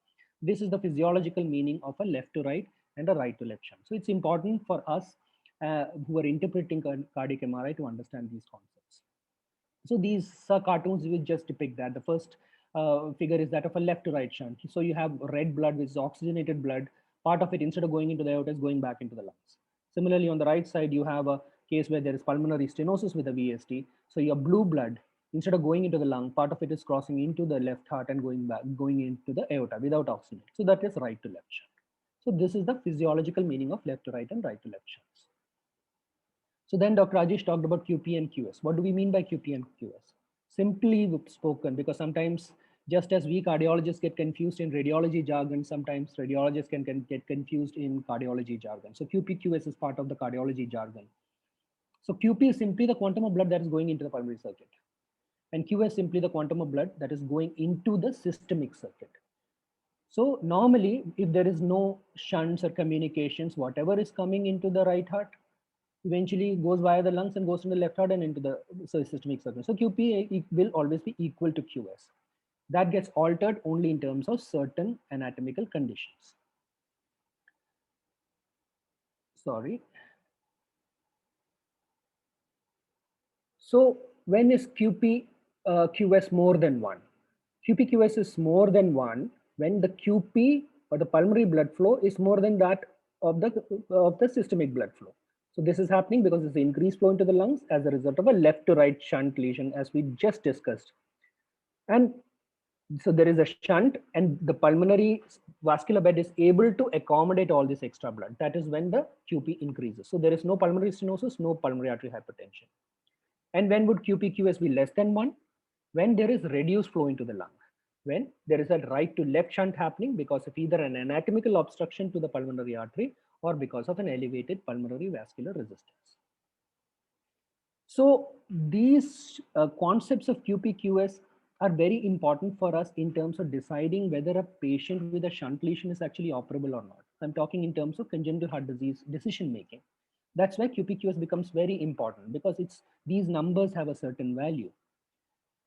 This is the physiological meaning of a left to right and a right to left shunt. So it's important for us who are interpreting cardiac MRI to understand these concepts. So these cartoons will just depict that. The first figure is that of a left to right shunt. So you have red blood, which is oxygenated blood, Part of it, instead of going into the aorta, is going back into the lungs. Similarly, on the right side, you have a case where there is pulmonary stenosis with a VSD. So your blue blood, instead of going into the lung, part of it is crossing into the left heart and going into the aorta without oxygen. So that is right to left shunt. So this is the physiological meaning of left to right and right to left shunts. So then Dr. Rajesh talked about QP and QS. What do we mean by QP and QS? Simply spoken, because sometimes just as we cardiologists get confused in radiology jargon, sometimes radiologists can get confused in cardiology jargon. So QP, QS is part of the cardiology jargon. So QP is simply the quantum of blood that is going into the pulmonary circuit. And QS is simply the quantum of blood that is going into the systemic circuit. So normally, if there is no shunts or communications, whatever is coming into the right heart eventually goes via the lungs and goes into the left heart and into the systemic circuit. So QP will always be equal to QS. That gets altered only in terms of certain anatomical conditions. Sorry. So when is QP QS more than 1? QP QS is more than 1 when the QP or the pulmonary blood flow is more than that of the systemic blood flow. So this is happening because there's increased flow into the lungs as a result of a left to right shunt lesion, as we just discussed. And so there is a shunt and the pulmonary vascular bed is able to accommodate all this extra blood. That is when the QP increases. So there is no pulmonary stenosis, no pulmonary artery hypertension. And when would QP QS be less than 1? When there is reduced flow into the lung. When there is a right to left shunt happening because of either an anatomical obstruction to the pulmonary artery or because of an elevated pulmonary vascular resistance. So these concepts of QP QS are very important for us in terms of deciding whether a patient with a shunt lesion is actually operable or not. I'm talking in terms of congenital heart disease decision making. That's why QP QS becomes very important, because these numbers have a certain value.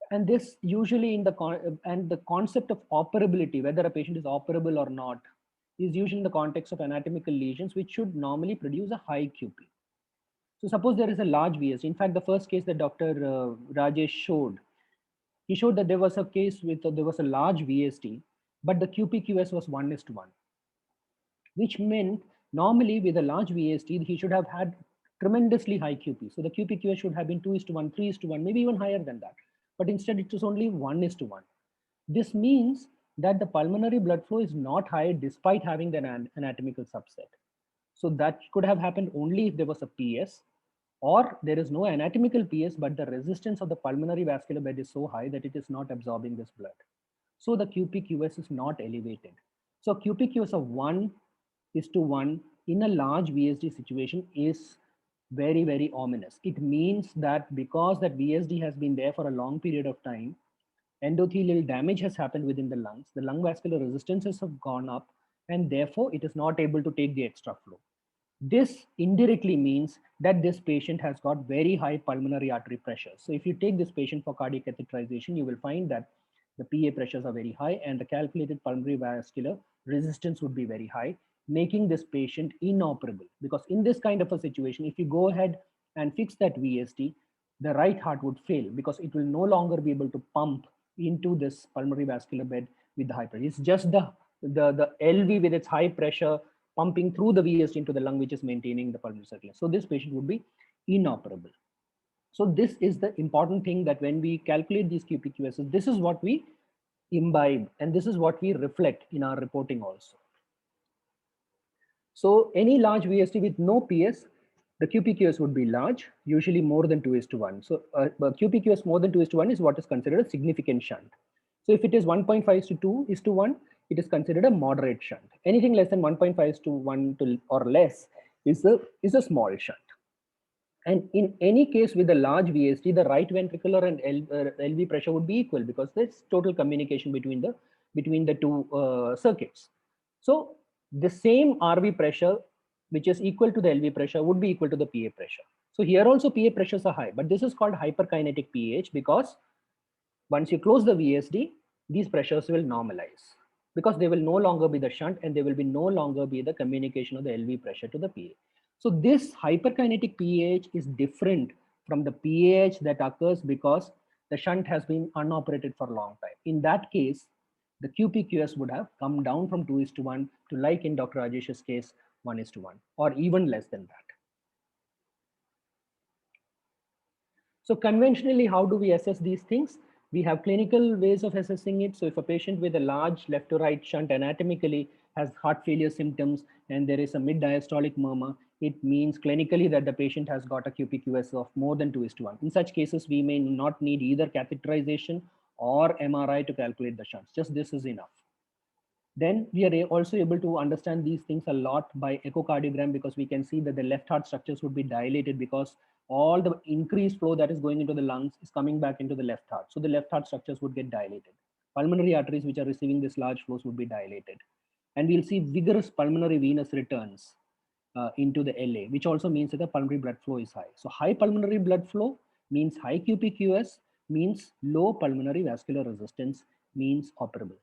And this usually the concept of operability, whether a patient is operable or not, is usually in the context of anatomical lesions, which should normally produce a high QP. So suppose there is a large VSD. In fact, the first case that Dr. Rajesh showed, he showed that there was a case with there was a large VSD, but the QP QS was 1:1, which meant normally with a large VSD, he should have had tremendously high QP. So the QP QS should have been 2:1, 3:1, maybe even higher than that. But instead it was only 1:1. This means that the pulmonary blood flow is not high despite having the anatomical subset. So that could have happened only if there was a PS, or there is no anatomical PS, but the resistance of the pulmonary vascular bed is so high that it is not absorbing this blood. So the QP QS is not elevated. So QP QS of 1:1 in a large VSD situation is very, very ominous. It means that because that VSD has been there for a long period of time, endothelial damage has happened within the lungs, the lung vascular resistances have gone up, and therefore it is not able to take the extra flow. This indirectly means that this patient has got very high pulmonary artery pressure. So if you take this patient for cardiac catheterization, you will find that the PA pressures are very high and the calculated pulmonary vascular resistance would be very high, making this patient inoperable. Because in this kind of a situation, if you go ahead and fix that VSD, the right heart would fail because it will no longer be able to pump into this pulmonary vascular bed with the high pressure. It's just the LV with its high pressure pumping through the VSD into the lung, which is maintaining the pulmonary circulation. So this patient would be inoperable. So this is the important thing, that when we calculate these QP QSs, this is what we imbibe and this is what we reflect in our reporting also. So any large VSD with no PS, the QP QS would be large, usually more than 2:1. So QP QS more than 2:1 is what is considered a significant shunt. So if it is 1.5:2:1, it is considered a moderate shunt. Anything less than 1.5:1 or less is a small shunt. And in any case with a large VSD, the right ventricular and LV pressure would be equal because there's total communication between the two circuits. So the same RV pressure, which is equal to the LV pressure, would be equal to the PA pressure. So here also PA pressures are high, but this is called hyperkinetic PAH because once you close the VSD, these pressures will normalize because they will no longer be the shunt and they will no longer be the communication of the LV pressure to the PA. So this hyperkinetic PAH is different from the PAH that occurs because the shunt has been unoperated for a long time. In that case, the QPQS would have come down from 2:1 to, like in Dr. Rajesh's case, 1:1 or even less than that. So conventionally, how do we assess these things? We have clinical ways of assessing it. So if a patient with a large left to right shunt anatomically has heart failure symptoms and there is a mid diastolic murmur, it means clinically that the patient has got a QPQS of more than 2:1. In such cases, we may not need either catheterization or MRI to calculate the shunts. Just this is enough. Then we are also able to understand these things a lot by echocardiogram, because we can see that the left heart structures would be dilated because all the increased flow that is going into the lungs is coming back into the left heart. So the left heart structures would get dilated. Pulmonary arteries which are receiving this large flows would be dilated. And we'll see vigorous pulmonary venous returns into the LA, which also means that the pulmonary blood flow is high. So high pulmonary blood flow means high QPQS, means low pulmonary vascular resistance, means operable.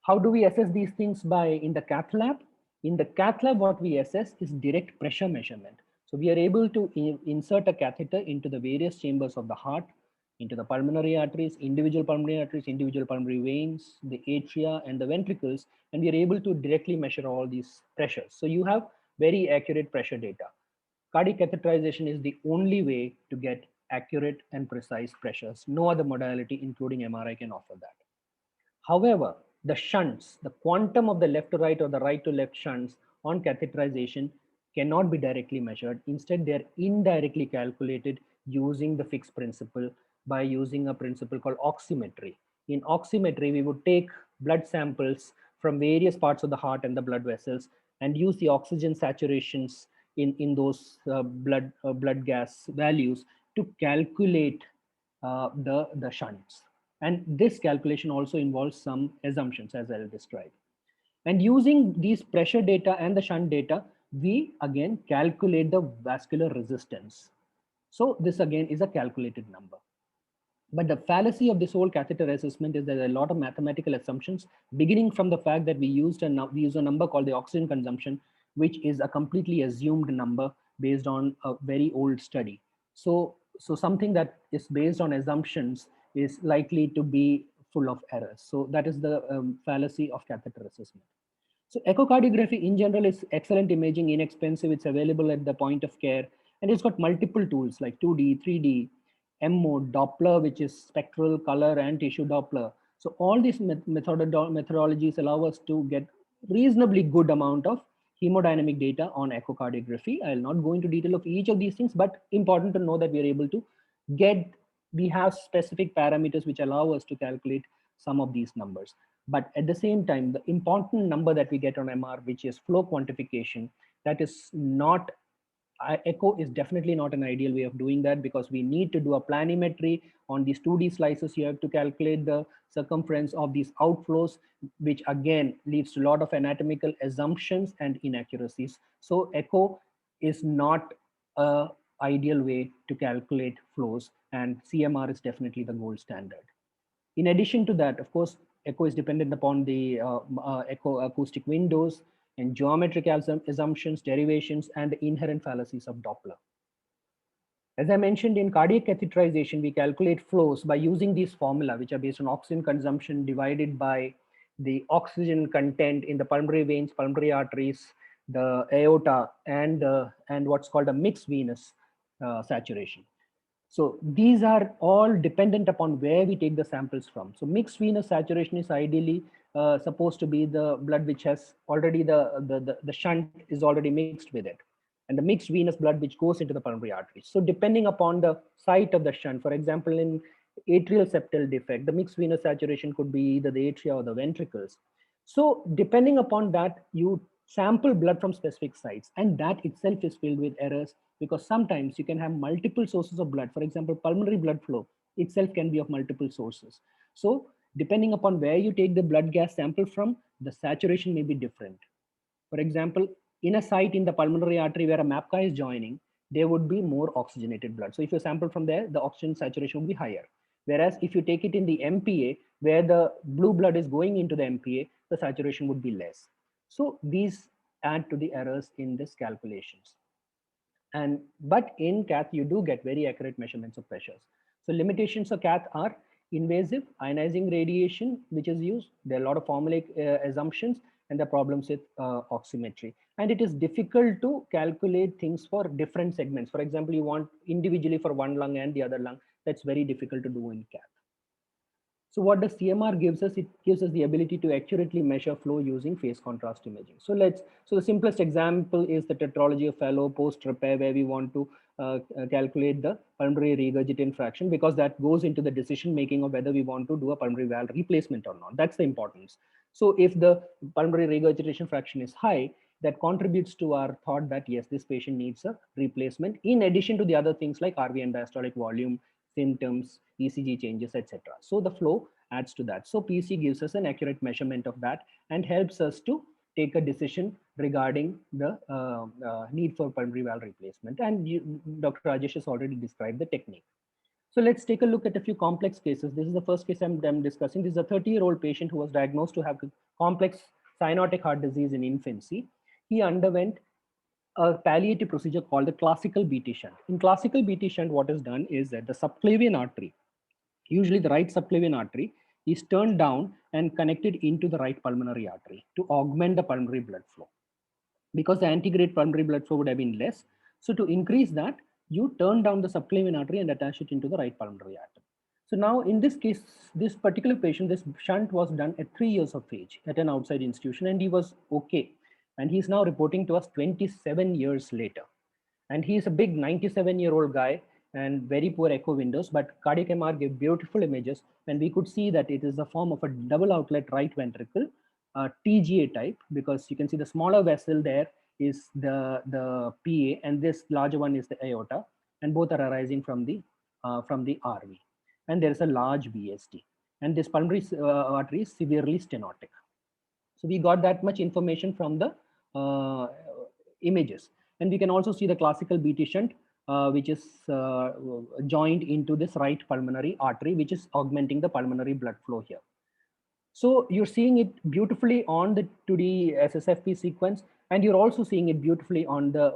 How do we assess these things? In the cath lab? In the cath lab, what we assess is direct pressure measurement. So we are able to insert a catheter into the various chambers of the heart, into the pulmonary arteries, individual pulmonary veins, the atria and the ventricles, and we are able to directly measure all these pressures. So you have very accurate pressure data. Cardiac catheterization is the only way to get accurate and precise pressures. No other modality, including MRI, can offer that. However, the shunts, the quantum of the left to right or the right to left shunts on catheterization cannot be directly measured. Instead, they are indirectly calculated using the fixed principle by using a principle called oximetry. In oximetry, we would take blood samples from various parts of the heart and the blood vessels and use the oxygen saturations in those blood gas values to calculate the shunts. And this calculation also involves some assumptions, as I'll describe. And using these pressure data and the shunt data, we again calculate the vascular resistance. So this again is a calculated number. But the fallacy of this whole catheter assessment is that there are a lot of mathematical assumptions, beginning from the fact that we use a number called the oxygen consumption, which is a completely assumed number based on a very old study. So something that is based on assumptions is likely to be full of errors. So that is the fallacy of catheter assessment. So echocardiography in general is excellent imaging, inexpensive. It's available at the point of care, and it's got multiple tools like 2D, 3D, M-mode, Doppler, which is spectral, color, and tissue Doppler. So all these methodologies allow us to get reasonably good amount of hemodynamic data on echocardiography. I'll not go into detail of each of these things, but important to know that we are able to we have specific parameters which allow us to calculate some of these numbers. But at the same time, the important number that we get on MR, which is flow quantification, that is not, echo is definitely not an ideal way of doing that, because we need to do a planimetry on these 2D slices. You have to calculate the circumference of these outflows, which again leads to a lot of anatomical assumptions and inaccuracies. So echo is not an ideal way to calculate flows, and CMR is definitely the gold standard. In addition to that, of course, echo is dependent upon the echo acoustic windows and geometric assumptions, derivations, and the inherent fallacies of Doppler. As I mentioned, in cardiac catheterization, we calculate flows by using these formula, which are based on oxygen consumption divided by the oxygen content in the pulmonary veins, pulmonary arteries, the aorta, and what's called a mixed venous saturation. So these are all dependent upon where we take the samples from. So mixed venous saturation is ideally supposed to be the blood which has already the shunt is already mixed with it, and the mixed venous blood which goes into the pulmonary arteries. So depending upon the site of the shunt, for example, in atrial septal defect, the mixed venous saturation could be either the atria or the ventricles. So depending upon that, you sample blood from specific sites, and that itself is filled with errors, because sometimes you can have multiple sources of blood. For example, pulmonary blood flow itself can be of multiple sources. So depending upon where you take the blood gas sample from, the saturation may be different. For example, in a site in the pulmonary artery where a MAPCA is joining, there would be more oxygenated blood. So if you sample from there, the oxygen saturation will be higher. Whereas if you take it in the MPA, where the blue blood is going into the MPA, the saturation would be less. So these add to the errors in this calculations. But in cath, you do get very accurate measurements of pressures. So limitations of cath are, invasive ionizing radiation, which is used. There are a lot of formulaic assumptions and the problems with oximetry. And it is difficult to calculate things for different segments. For example, you want individually for one lung and the other lung. That's very difficult to do in cath. So what the CMR gives us, it gives us the ability to accurately measure flow using phase contrast imaging. So the simplest example is the tetralogy of Fallot post repair, where we want to calculate the pulmonary regurgitant fraction, because that goes into the decision making of whether we want to do a pulmonary valve replacement or not. That's the importance. So if the pulmonary regurgitation fraction is high, that contributes to our thought that yes, this patient needs a replacement, in addition to the other things like RV and diastolic volume, symptoms, ECG changes, etc. So the flow adds to that. So PC gives us an accurate measurement of that and helps us to take a decision regarding the need for pulmonary valve replacement. And Dr. Rajesh has already described the technique. So let's take a look at a few complex cases. This is the first case I'm discussing. This is a 30-year-old patient who was diagnosed to have complex cyanotic heart disease in infancy. He underwent a palliative procedure called the classical BT shunt. In classical BT shunt, what is done is that the subclavian artery, usually the right subclavian artery, is turned down and connected into the right pulmonary artery to augment the pulmonary blood flow. Because the antegrade pulmonary blood flow would have been less, so to increase that, you turn down the subclavian artery and attach it into the right pulmonary artery. So now in this case, this particular patient, this shunt was done at 3 years of age at an outside institution, and he was okay. And he's now reporting to us 27 years later. And he's a big 97-year-old guy and very poor echo windows, but cardiac MR gave beautiful images, and we could see that it is the form of a double outlet right ventricle, TGA type, because you can see the smaller vessel there is the PA, and this larger one is the aorta, and both are arising from the RV. And there is a large VSD, and this pulmonary artery is severely stenotic. So we got that much information from the images. And we can also see the classical BT shunt, which is joined into this right pulmonary artery, which is augmenting the pulmonary blood flow here. So you're seeing it beautifully on the 2D SSFP sequence, and you're also seeing it beautifully on the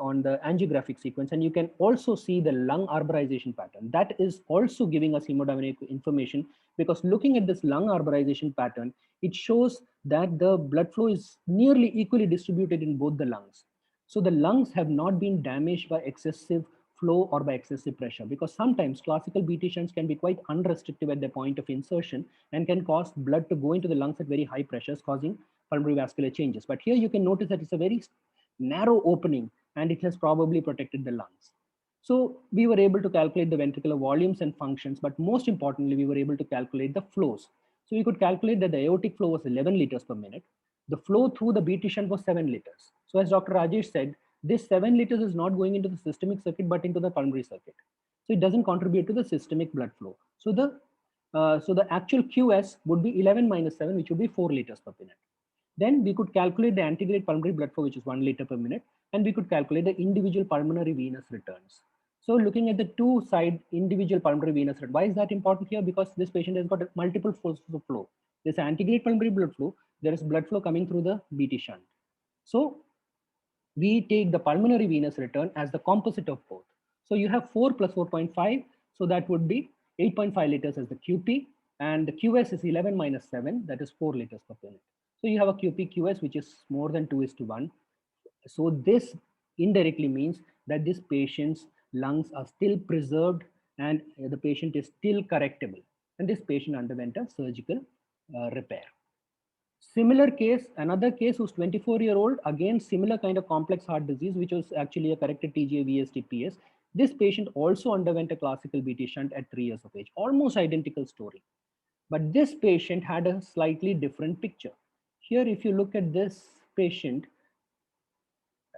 angiographic sequence. And you can also see the lung arborization pattern. That is also giving us hemodynamic information, because looking at this lung arborization pattern, it shows that the blood flow is nearly equally distributed in both the lungs. So the lungs have not been damaged by excessive flow or by excessive pressure, because sometimes classical BT shunts can be quite unrestrictive at the point of insertion and can cause blood to go into the lungs at very high pressures, causing pulmonary vascular changes. But here you can notice that it's a very narrow opening, and it has probably protected the lungs. So we were able to calculate the ventricular volumes and functions, but most importantly, we were able to calculate the flows. So we could calculate that the aortic flow was 11 liters per minute. The flow through the BT shunt was 7 liters. So as Dr. Rajesh said, this 7 liters is not going into the systemic circuit, but into the pulmonary circuit. So it doesn't contribute to the systemic blood flow. So the actual QS would be 11 minus 7, which would be 4 liters per minute. Then we could calculate the antegrade pulmonary blood flow, which is 1 liter per minute, and we could calculate the individual pulmonary venous returns. So looking at the two side individual pulmonary venous return, why is that important here? Because this patient has got multiple sources of flow. There's antegrade pulmonary blood flow, there is blood flow coming through the BT shunt. So we take the pulmonary venous return as the composite of both. So you have 4 plus 4.5, so that would be 8.5 liters as the QP, and the QS is 11 minus 7, that is 4 liters per minute. So you have a QP QS which is more than 2:1. So this indirectly means that this patient's lungs are still preserved and the patient is still correctable. And this patient underwent a surgical repair. Similar case, another case who's 24-year-old, again, similar kind of complex heart disease, which was actually a corrected TGA VSD PS. This patient also underwent a classical BT shunt at 3 years of age, almost identical story. But this patient had a slightly different picture. Here, if you look at this patient's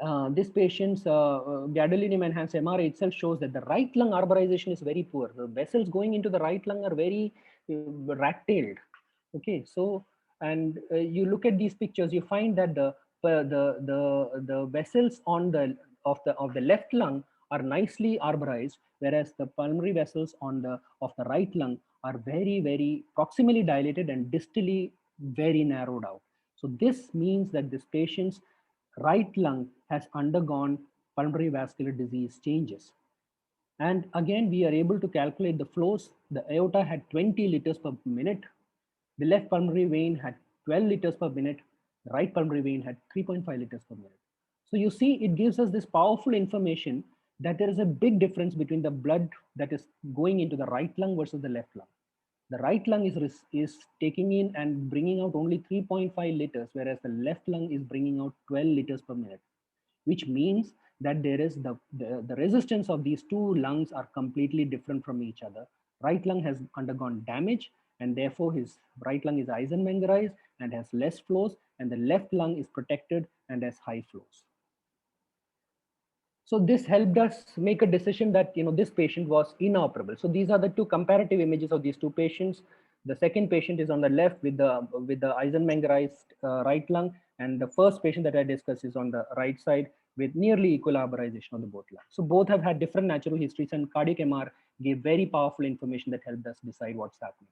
gadolinium enhanced MRI itself shows that the right lung arborization is very poor. The vessels going into the right lung are very rat-tailed. Okay, so and you look at these pictures, you find that the vessels on of the left lung are nicely arborized, whereas the pulmonary vessels of the right lung are very, very proximally dilated and distally very narrowed out. So this means that this patient's right lung has undergone pulmonary vascular disease changes. And again, we are able to calculate the flows. The aorta had 20 liters per minute. The left pulmonary vein had 12 liters per minute. The right pulmonary vein had 3.5 liters per minute. So you see, it gives us this powerful information that there is a big difference between the blood that is going into the right lung versus the left lung. The right lung is taking in and bringing out only 3.5 liters, whereas the left lung is bringing out 12 liters per minute, which means that there is the resistance of these two lungs are completely different from each other. Right lung has undergone damage, and therefore his right lung is Eisenmengerized and has less flows, and the left lung is protected and has high flows. So this helped us make a decision that this patient was inoperable. So these are the two comparative images of these two patients. The second patient is on the left with the Eisenmengerized right lung, and the first patient that I discussed is on the right side with nearly equal arborization of the both lungs. So both have had different natural histories, and cardiac MR gave very powerful information that helped us decide what's happening.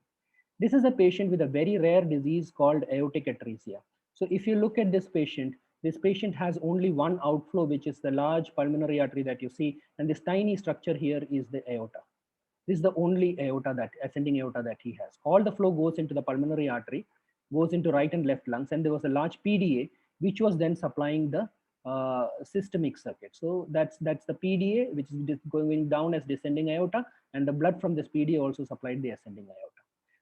This is a patient with a very rare disease called aortic atresia. So if you look at this patient has only one outflow, which is the large pulmonary artery that you see, and this tiny structure here is the aorta. This is the only ascending aorta that he has. All the flow goes into the pulmonary artery, goes into right and left lungs, and there was a large PDA, which was then supplying the systemic circuit. So that's the PDA, which is going down as descending aorta, and the blood from this PDA also supplied the ascending aorta.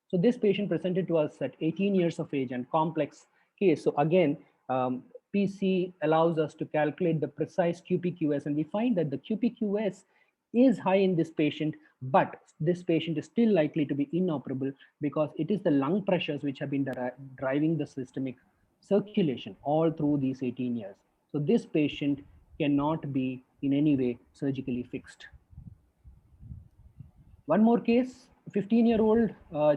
So this patient presented to us at 18 years of age and complex case. So again, PC allows us to calculate the precise QPQS, and we find that the QPQS is high in this patient, but this patient is still likely to be inoperable because it is the lung pressures which have been driving the systemic circulation all through these 18 years. So this patient cannot be in any way surgically fixed. One more case, 15-year-old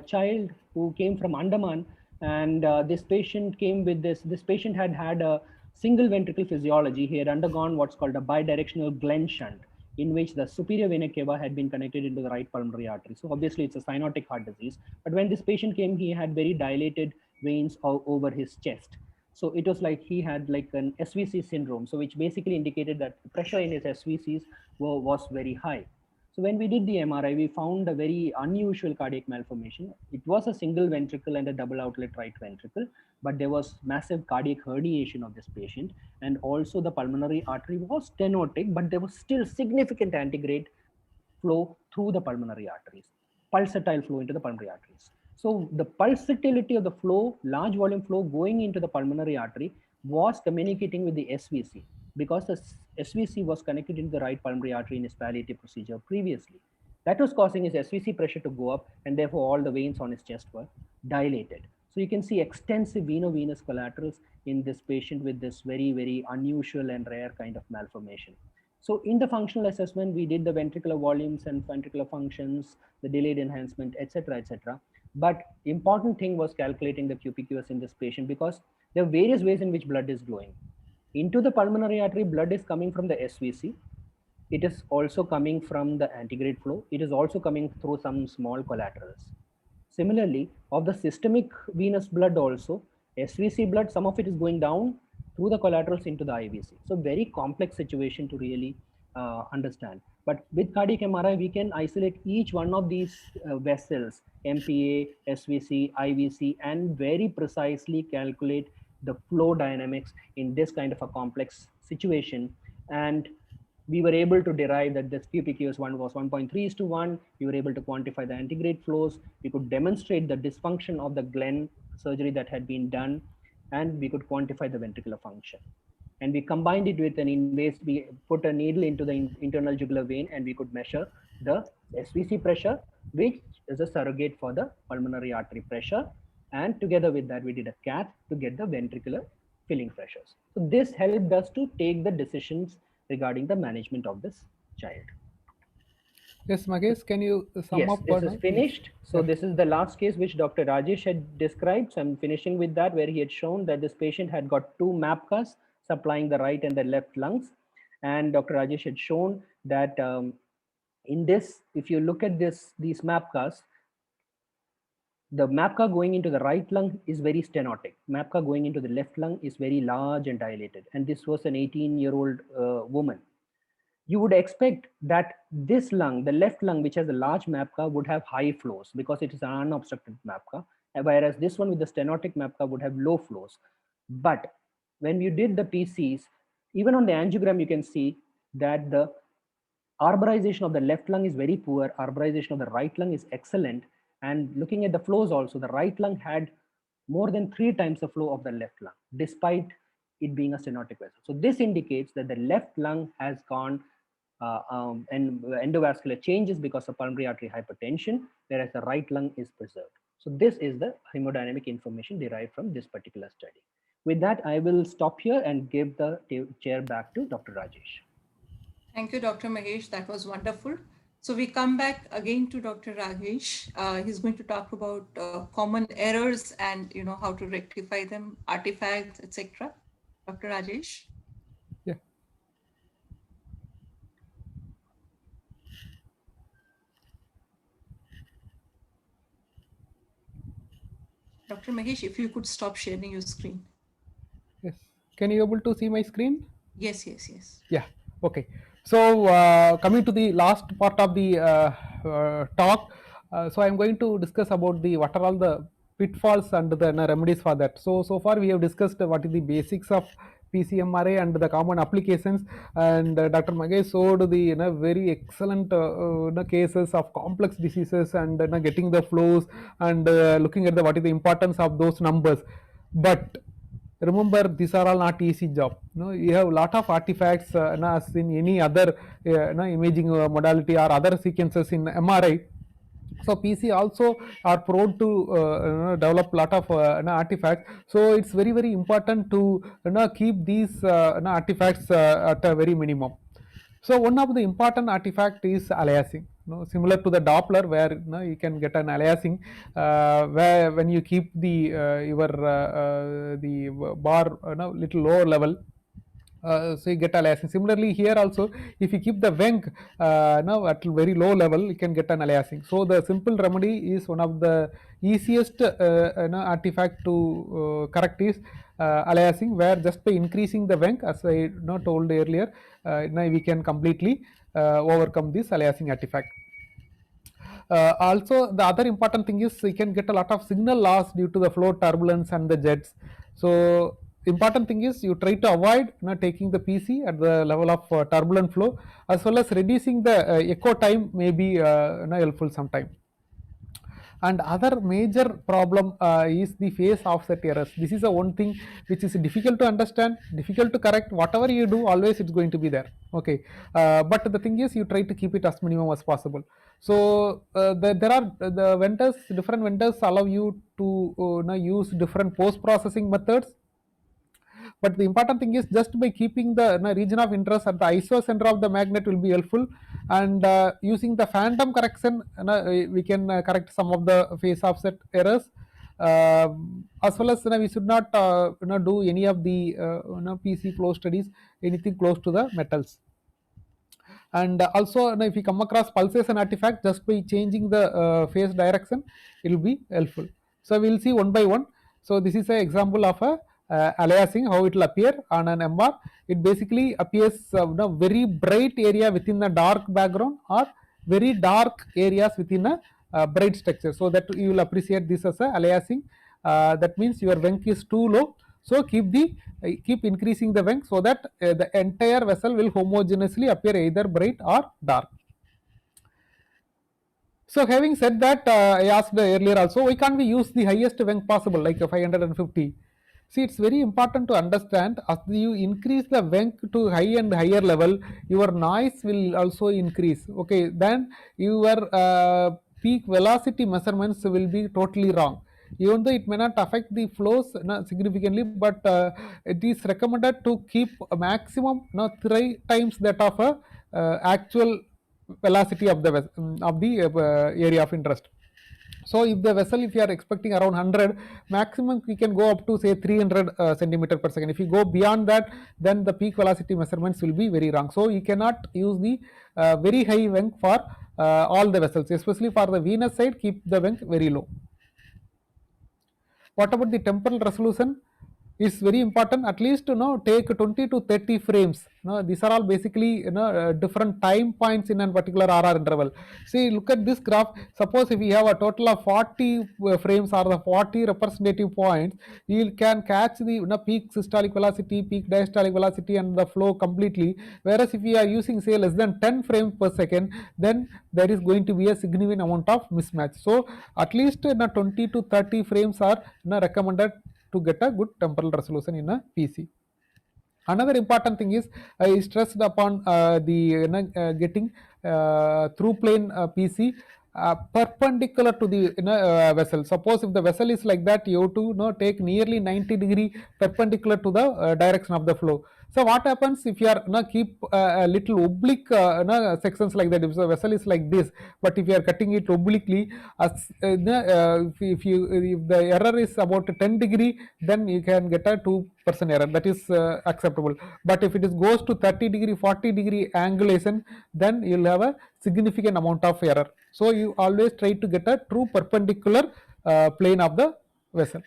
child who came from Andaman, and this patient came with this patient had a single ventricle physiology. He had undergone what's called a bidirectional Glenn shunt, in which the superior vena cava had been connected into the right pulmonary artery. So obviously it's a cyanotic heart disease. But when this patient came, he had very dilated veins over his chest. So it was like he had like an SVC syndrome, so which basically indicated that the pressure in his SVCs was very high. So when we did the MRI, we found a very unusual cardiac malformation. It was a single ventricle and a double outlet right ventricle, but there was massive cardiac herniation of this patient. And also the pulmonary artery was stenotic, but there was still significant antegrade flow through the pulmonary arteries, pulsatile flow into the pulmonary arteries. So the pulsatility of the flow, large volume flow going into the pulmonary artery was communicating with the SVC, because the SVC was connected into the right pulmonary artery in his palliative procedure previously. That was causing his SVC pressure to go up, and therefore all the veins on his chest were dilated. So you can see extensive veno-venous collaterals in this patient with this very, very unusual and rare kind of malformation. So in the functional assessment, we did the ventricular volumes and ventricular functions, the delayed enhancement, etc., etc. But important thing was calculating the QPQS in this patient, because there are various ways in which blood is flowing. Into the pulmonary artery, blood is coming from the SVC. It is also coming from the antegrade flow. It is also coming through some small collaterals. Similarly, of the systemic venous blood also, SVC blood, some of it is going down through the collaterals into the IVC. So very complex situation to really understand. But with cardiac MRI, we can isolate each one of these vessels, MPA, SVC, IVC, and very precisely calculate the flow dynamics in this kind of a complex situation. And we were able to derive that this QPQS1 was 1.3:1. We were able to quantify the antegrade flows. We could demonstrate the dysfunction of the Glenn surgery that had been done, and we could quantify the ventricular function. And we combined it with an invasive, we put a needle into the internal jugular vein, and we could measure the SVC pressure, which is a surrogate for the pulmonary artery pressure. And together with that, we did a cath to get the ventricular filling pressures. So this helped us to take the decisions regarding the management of this child. Yes, Magesh, can you sum up? Yes, this is finished. So this is the last case which Dr. Rajesh had described. So I'm finishing with that, where he had shown that this patient had got two MAPCAs supplying the right and the left lungs. And Dr. Rajesh had shown that in this, if you look at these MAPCAs, the MAPCA going into the right lung is very stenotic. MAPCA going into the left lung is very large and dilated. And this was an 18-year-old woman. you would expect that this lung, the left lung, which has a large MAPCA, would have high flows because it is an unobstructed MAPCA, whereas this one with the stenotic MAPCA would have low flows. But when you did the PCs, even on the angiogram, you can see that the arborization of the left lung is very poor, arborization of the right lung is excellent. And looking at the flows also, the right lung had more than 3 times the flow of the left lung, despite it being a stenotic vessel. So this indicates that the left lung has gone and endovascular changes because of pulmonary artery hypertension, whereas the right lung is preserved. So this is the hemodynamic information derived from this particular study. With that, I will stop here and give the chair back to Dr. Rajesh. Thank you, Dr. Mahesh. That was wonderful. So we come back again to Dr. Rajesh. He's going to talk about common errors and how to rectify them, artifacts, etc. Dr. Rajesh. Yeah. Dr. Mahesh, if you could stop sharing your screen. Yes. Can you able to see my screen? Yes, yes, yes. Yeah. Okay. So coming to the last part of the talk, so I am going to discuss about what are all the pitfalls and the remedies for that. So far we have discussed what is the basics of PCMRA and the common applications, and Dr. Magesh showed the very excellent cases of complex diseases and getting the flows and looking at what is the importance of those numbers. But remember, these are all not easy job. You have a lot of artifacts as in any other imaging modality or other sequences in MRI. So PC also are prone to develop a lot of artifacts. So it's very important to keep these artifacts at a very minimum. So one of the important artifact is aliasing. Similar to the Doppler, where you can get an aliasing, where when you keep the the bar little lower level, so you get aliasing. Similarly here also, if you keep the Wenck now at very low level, you can get an aliasing. So the simple remedy is one of the easiest artifact to correct is aliasing, where just by increasing the Wenck, as I told earlier, now we can completely overcome this aliasing artifact. Also, the other important thing is you can get a lot of signal loss due to the flow turbulence and the jets. So important thing is you try to avoid taking the PC at the level of turbulent flow, as well as reducing the echo time may be helpful sometime. And other major problem is the phase offset errors. This is the one thing which is difficult to understand, difficult to correct. Whatever you do, always it's going to be there. Okay, but the thing is you try to keep it as minimum as possible. So there are the vendors, different vendors allow you to use different post processing methods. But the important thing is just by keeping the region of interest at the iso center of the magnet will be helpful, and using the phantom correction we can correct some of the phase offset errors, as well as we should not do any of the PC flow studies anything close to the metals. And also if you come across pulsation artifact, just by changing the phase direction it will be helpful. So we will see one by one. So this is an example of a aliasing, how it will appear on an MR. It basically appears very bright area within a dark background, or very dark areas within a bright structure. So that you will appreciate this as a aliasing. That means your Wenck is too low. So keep increasing the Wenck so that the entire vessel will homogeneously appear either bright or dark. So having said that, I asked earlier also, why can't we use the highest Wenck possible, like 550? See, it's very important to understand, as you increase the Wenck to high and higher level, your noise will also increase. Okay, then your peak velocity measurements will be totally wrong. Even though it may not affect the flows significantly, but it is recommended to keep a maximum 3 times that of a actual velocity of the area of interest. So if the vessel, if you are expecting around 100, maximum we can go up to say 300 centimeter per second. If you go beyond that, then the peak velocity measurements will be very wrong. So you cannot use the very high Wenck for all the vessels, especially for the venous side. Keep the Wenck very low. What about the temporal resolution? It's very important, at least take 20 to 30 frames. These are all basically different time points in a particular RR interval. See, look at this graph. Suppose if we have a total of 40 frames or the 40 representative points, you can catch the peak systolic velocity, peak diastolic velocity and the flow completely. Whereas if we are using say less than 10 frames per second, then there is going to be a significant amount of mismatch. So at least 20 to 30 frames are recommended to get a good temporal resolution in a PC. Another important thing is I stressed upon the getting through plane PC perpendicular to the vessel. Suppose if the vessel is like that, you have to take nearly 90-degree perpendicular to the direction of the flow. So what happens if you are keep a little oblique sections like that? If the vessel is like this, but if you are cutting it obliquely, if the error is about 10-degree, then you can get a 2% error, that is acceptable. But if it is goes to 30-degree, 40-degree angulation, then you will have a significant amount of error. So you always try to get a true perpendicular plane of the vessel.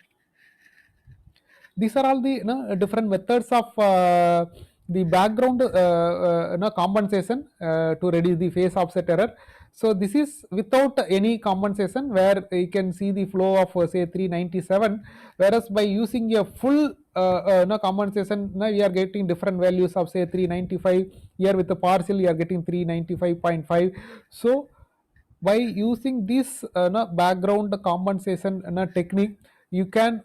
These are all the different methods of the background compensation to reduce the phase offset error. So this is without any compensation, where you can see the flow of say 397, whereas by using a full compensation, we are getting different values of say 395. Here with the partial, you are getting 395.5. So by using this background compensation technique, you can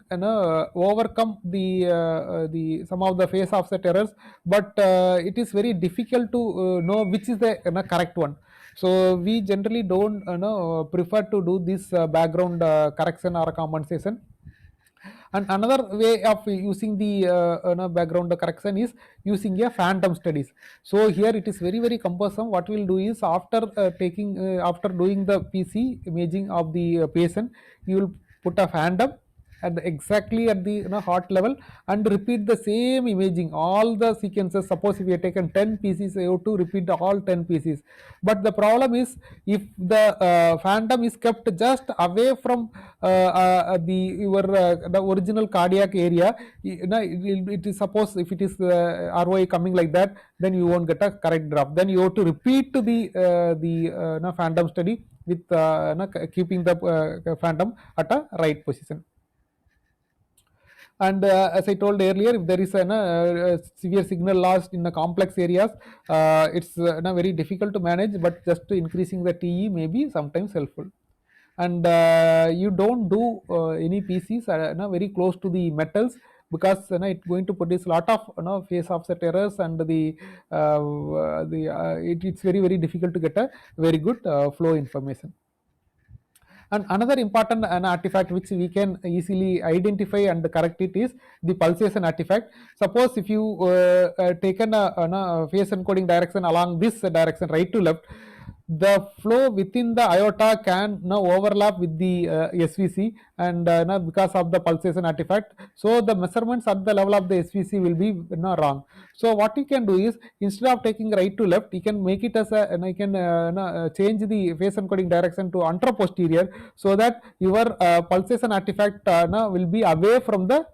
overcome the some of the phase offset errors, but it is very difficult to know which is the correct one. So we generally don't prefer to do this background correction or compensation. And another way of using the background correction is using a phantom studies. So here it is very cumbersome. What we will do is, after after doing the PC imaging of the patient, you will put a phantom exactly at the heart level and repeat the same imaging, all the sequences. Suppose if you have taken 10 PCs, you have to repeat all 10 PCs. But the problem is, if the phantom is kept just away from the original cardiac area, it is, suppose if it is ROI coming like that, then you won't get a correct graph. Then you have to repeat the phantom study with keeping the phantom at a right position. And as I told earlier, if there is a severe signal loss in the complex areas, it's very difficult to manage, but just increasing the TE may be sometimes helpful. And you don't do any PCs very close to the metals, because it's going to produce a lot of phase offset errors, and it's very difficult to get a very good flow information. And another important artifact which we can easily identify and correct it is the pulsation artifact. Suppose if you taken a phase encoding direction along this direction, right to left, the flow within the iota can now overlap with the SVC, and because of the pulsation artifact, so the measurements at the level of the SVC will be wrong. So what you can do is, instead of taking right to left, you can make it as a you can change the phase encoding direction to anteroposterior, so that your pulsation artifact will be away from the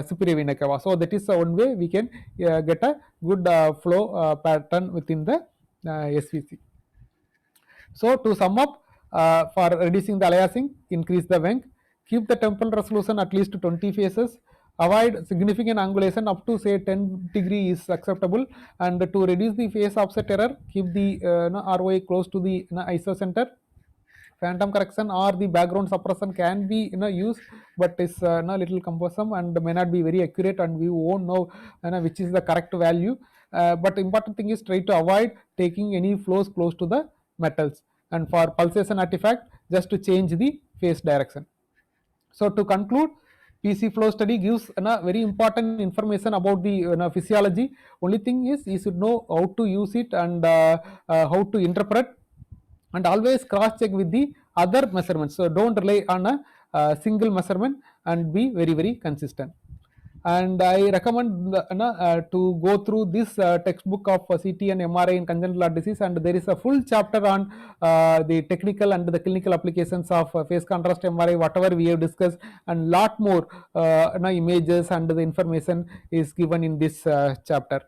superior vena cava. So that is one way we can get a good flow pattern within the SVC. So to sum up, for reducing the aliasing, increase the Wenck, keep the temporal resolution at least 20 phases, avoid significant angulation up to say 10 degree is acceptable, and to reduce the phase offset error, keep the ROI close to the isocenter. Phantom correction or the background suppression can be used, but is little cumbersome and may not be very accurate, and we won't know which is the correct value. But important thing is, try to avoid taking any flows close to the metals, and for pulsation artifact, just to change the phase direction. So to conclude, PC flow study gives very important information about the physiology. Only thing is, you should know how to use it and how to interpret, and always cross check with the other measurements. So don't rely on a single measurement, and be very consistent. And I recommend to go through this textbook of CT and MRI in congenital heart disease, and there is a full chapter on the technical and the clinical applications of phase contrast MRI, whatever we have discussed, and lot more images and the information is given in this chapter.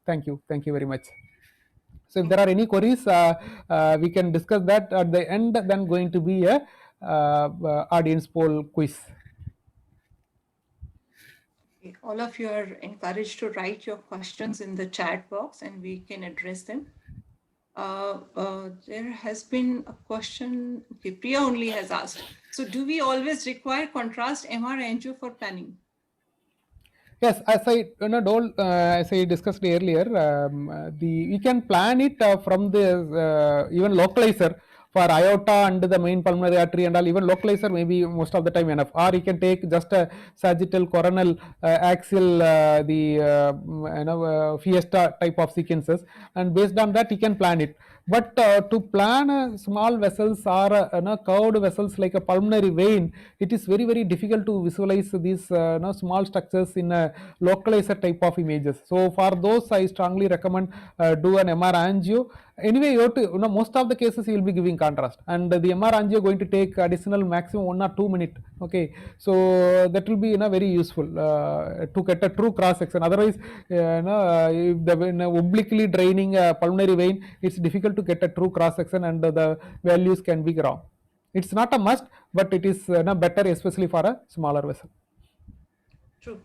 Thank you very much. So if there are any queries, we can discuss that at the end. Then going to be a audience poll quiz. All of you are encouraged to write your questions in the chat box and we can address them. There has been a question, okay, Priya only has asked. So do we always require contrast MR angio for planning? Yes, as I as I discussed earlier, we can plan it from the even localizer for aorta and the main pulmonary artery and all. Even localizer maybe most of the time enough, or you can take just a sagittal, coronal, axial, fiesta type of sequences, and based on that you can plan it. But to plan small vessels or curved vessels like a pulmonary vein, it is very difficult to visualize these small structures in a localizer type of images. So for those, I strongly recommend do an MR angio. Anyway, you have to, most of the cases you will be giving contrast, and the MR angio going to take additional maximum 1 or 2 minutes. Okay, so that will be very useful to get a true cross section. Otherwise, if the obliquely draining pulmonary vein, it's difficult to get a true cross section, and the values can be wrong. It's not a must, but it is better, especially for a smaller vessel. True.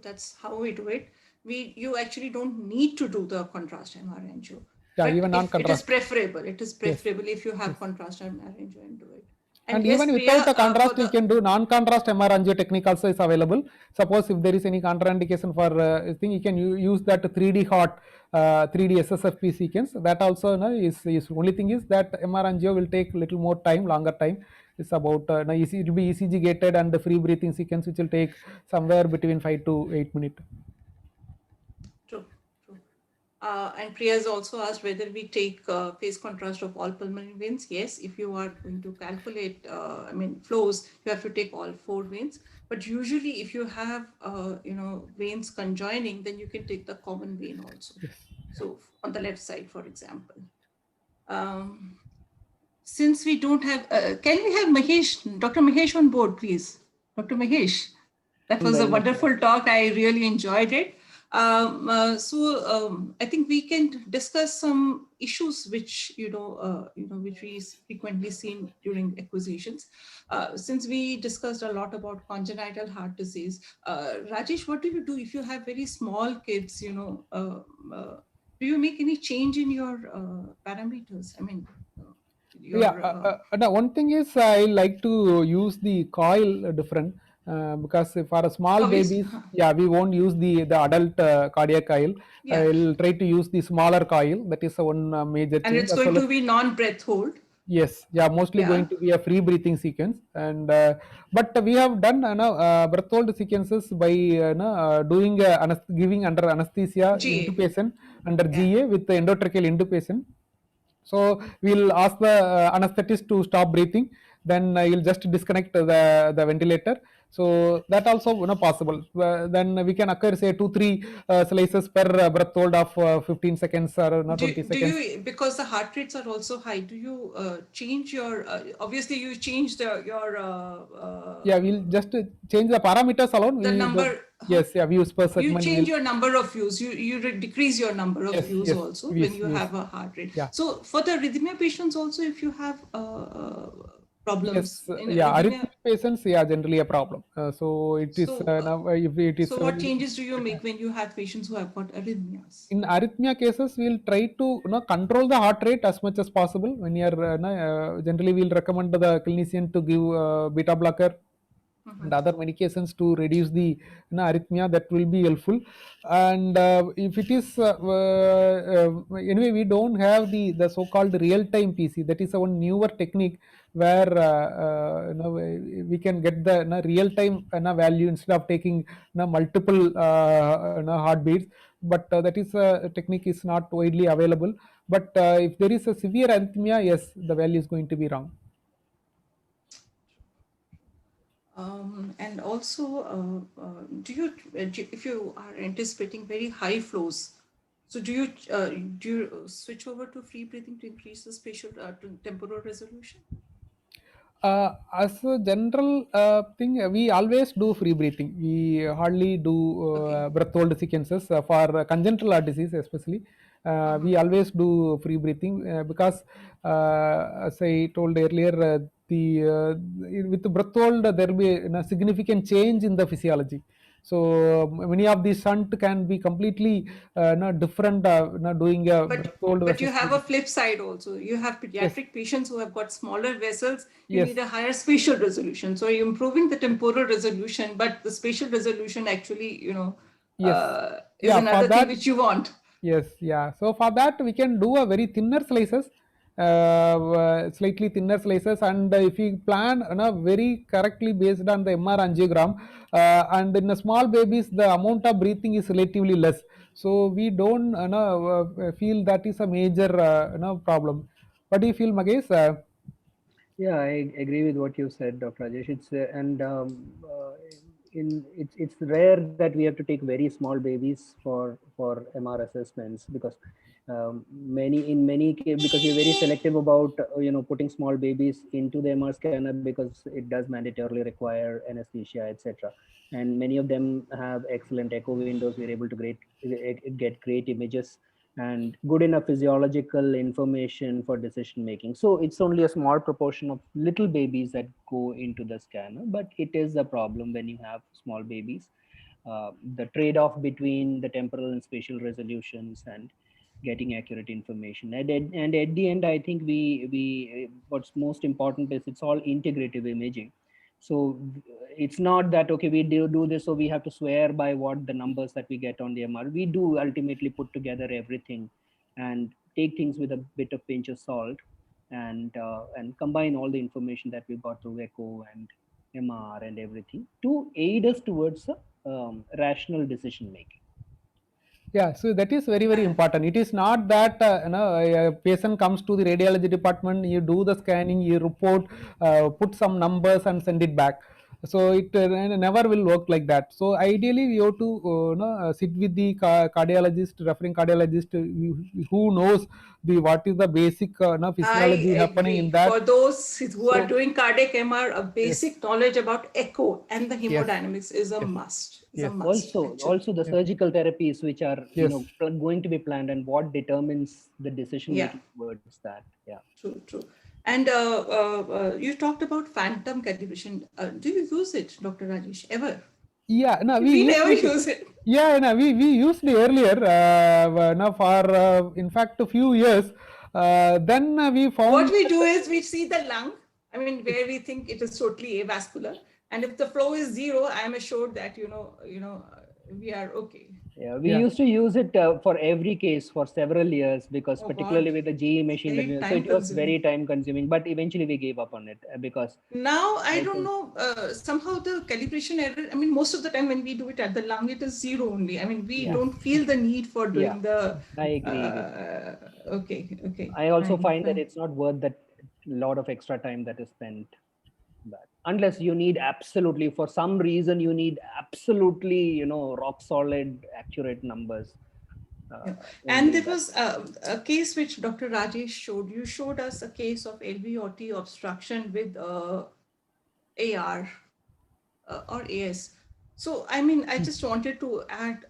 That's how we do it. You actually don't need to do the contrast MR angio. Yeah, but even non-contrast. It is preferable. It is preferable if you have contrast MR angio and do it. And yes, even without the contrast, you can do non-contrast MR angio technique also is available. Suppose if there is any contraindication for thing, you can use that 3D hot 3D SSFP sequence. That also is only thing is that MR angio will take little more time, longer time. It's about it will be ECG gated, and the free breathing sequence which will take somewhere between 5 to 8 minutes. True. And Priya has also asked whether we take phase contrast of all pulmonary veins. Yes, if you are going to calculate, flows, you have to take all 4 veins. But usually, if you have, veins conjoining, then you can take the common vein also. Yes. So on the left side, for example. Since we don't have, can we have Dr. Mahesh on board, please? Dr. Mahesh, that was a wonderful talk. I really enjoyed it. I think we can discuss some issues which which we frequently seen during acquisitions. Since we discussed a lot about congenital heart disease, Rajesh, what do you do if you have very small kids? Do you make any change in your parameters? One thing is I like to use the coil different. Because for a small babies, we won't use the adult cardiac coil. I'll try to use the smaller coil. That is one major and change. It's going to be non-breath hold. Yes, mostly going to be a free breathing sequence. And but we have done breath hold sequences by doing giving under anesthesia intubation under GA with the endotracheal intubation. So we'll ask the anesthetist to stop breathing. Then you'll just disconnect the ventilator. So that also possible. Then we can occur say 2-3 slices per breath hold of 15 seconds or 20 seconds. Do you, because the heart rates are also high, do you change your? Obviously, you change your. We'll just change the parameters alone. The number. Views per segment. You change your number of views. You decrease your number of views also when you have a heart rate. So for the arrhythmia patients also, if you have problems. Arrhythmia patients, generally a problem. So it is now if it is. So what changes do you make when you have patients who have got arrhythmias? In arrhythmia cases, we'll try to control the heart rate as much as possible. When you are generally, we'll recommend the clinician to give beta blocker and other medications to reduce the arrhythmia. That will be helpful. And if it is anyway, we don't have the so-called real-time PC. That is one newer technique where we can get the real-time value instead of taking multiple heartbeats. But that is technique is not widely available. But if there is a severe arrhythmia, yes, the value is going to be wrong. And also, if you are anticipating very high flows, so do you switch over to free breathing to increase the spatial to temporal resolution? As a general thing, we always do free breathing. We hardly do breath hold sequences for congenital heart disease, especially. We always do free breathing because, as I told earlier, with the breath hold there will be significant change in the physiology. So many of these shunt can be completely different. Doing a breath hold But you versus have a flip side also. You have yes, pediatric patients who have got smaller vessels. You yes, need a higher spatial resolution. So you're improving the temporal resolution, but the spatial resolution actually, yes, is yeah. For another thing that, which you want. yes, yeah. So for that we can do a very thinner slices, slightly thinner slices, and if we plan very correctly based on the MR angiogram, and in the small babies the amount of breathing is relatively less, so we don't feel that is a major problem. What do you feel, Magesh? Yeah, I agree with what you said, Dr. Rajesh. It's rare that we have to take very small babies for MR assessments, because because we're very selective about putting small babies into the MR scanner, because it does mandatorily require anesthesia, etc. And many of them have excellent echo windows. We're able to get great images and good enough physiological information for decision making. So it's only a small proportion of little babies that go into the scanner, but it is a problem when you have small babies. The trade-off between the temporal and spatial resolutions and getting accurate information, and at the end, I think we what's most important is it's all integrative imaging. So it's not that, okay, we do this, so we have to swear by what the numbers that we get on the MR. We do ultimately put together everything and take things with a bit of pinch of salt, and combine all the information that we got through echo and MR and everything to aid us towards rational decision making. Yeah, so that is very, very important. It is not that a patient comes to the radiology department, you do the scanning, you report, put some numbers and send it back. So it never will work like that. So ideally, we have to sit with the cardiologist, referring cardiologist, who knows what is the basic I physiology happening in agree. that. For those who are So doing cardiac MR, a yes, basic knowledge about echo and the yes, hemodynamics is a yes, must. Is a yes, must, Also, actually. the yes, surgical therapies which are yes. going to be planned, and what determines the decision Yeah, making towards that. Yeah. true, true. And you talked about phantom calibration. Do you use it, Dr. Rajesh, ever? Yeah, no, we We used never it. use it. Yeah, no, we used it earlier. No, for in fact a few years. Then we What found we do that is we see the lung, I mean, where we think it is totally avascular. And if the flow is zero, I am assured that, we are okay. Yeah, we yeah, used to use it for every case for several years, because Oh particularly God, with the GE machine that very so time it was consuming. very time consuming. But eventually we gave up on it because Now, I I don't think, know, somehow the calibration error, I mean, most of the time when we do it at the lung, it is zero only. I mean, we yeah, don't feel the need for yeah, doing the, I agree with you. okay, I also fine, find that fine. it's not worth that lot of extra time that is spent. That unless you need absolutely, for some reason, you need absolutely, rock solid, accurate numbers. Yeah. Only And in there that. was a case which Dr. Rajesh showed. You showed us a case of LVOT obstruction with AR or AS. So, I mean, I just wanted to add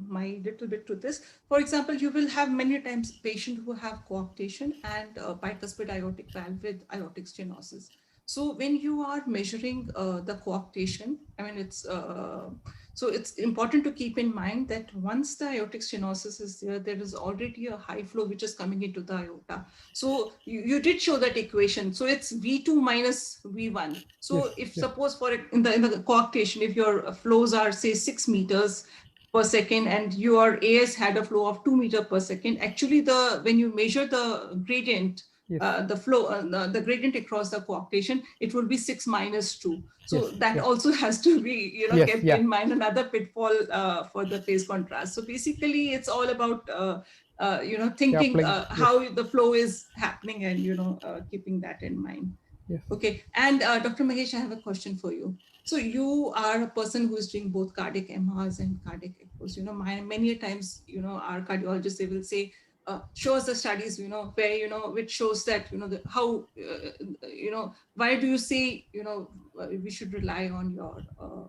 my little bit to this. For example, you will have many times patients who have coarctation and bicuspid aortic valve with aortic stenosis. So when you are measuring the coarctation, I mean, so it's important to keep in mind that once the aortic stenosis is there, there is already a high flow which is coming into the aorta. So you did show that equation. So it's V2 minus V1. So yes, if yes, suppose in the coarctation, if your flows are say 6 meters per second and your AS had a flow of 2 meters per second, actually when you measure the gradient, yes, the flow, the gradient across the coarctation, it will be 6 minus 2. yes, So that yes, also has to be yes, kept yeah, in mind, another pitfall for the phase contrast. So basically, it's all about yeah, thinking playing, yes, how the flow is happening and keeping that in mind. Yes. Okay. And Dr. Mahesh, I have a question for you. So you are a person who is doing both cardiac MRs and cardiac echoes. Many a times, our cardiologists, they will say, show us the studies, where, which shows that, how, why do you say, we should rely on your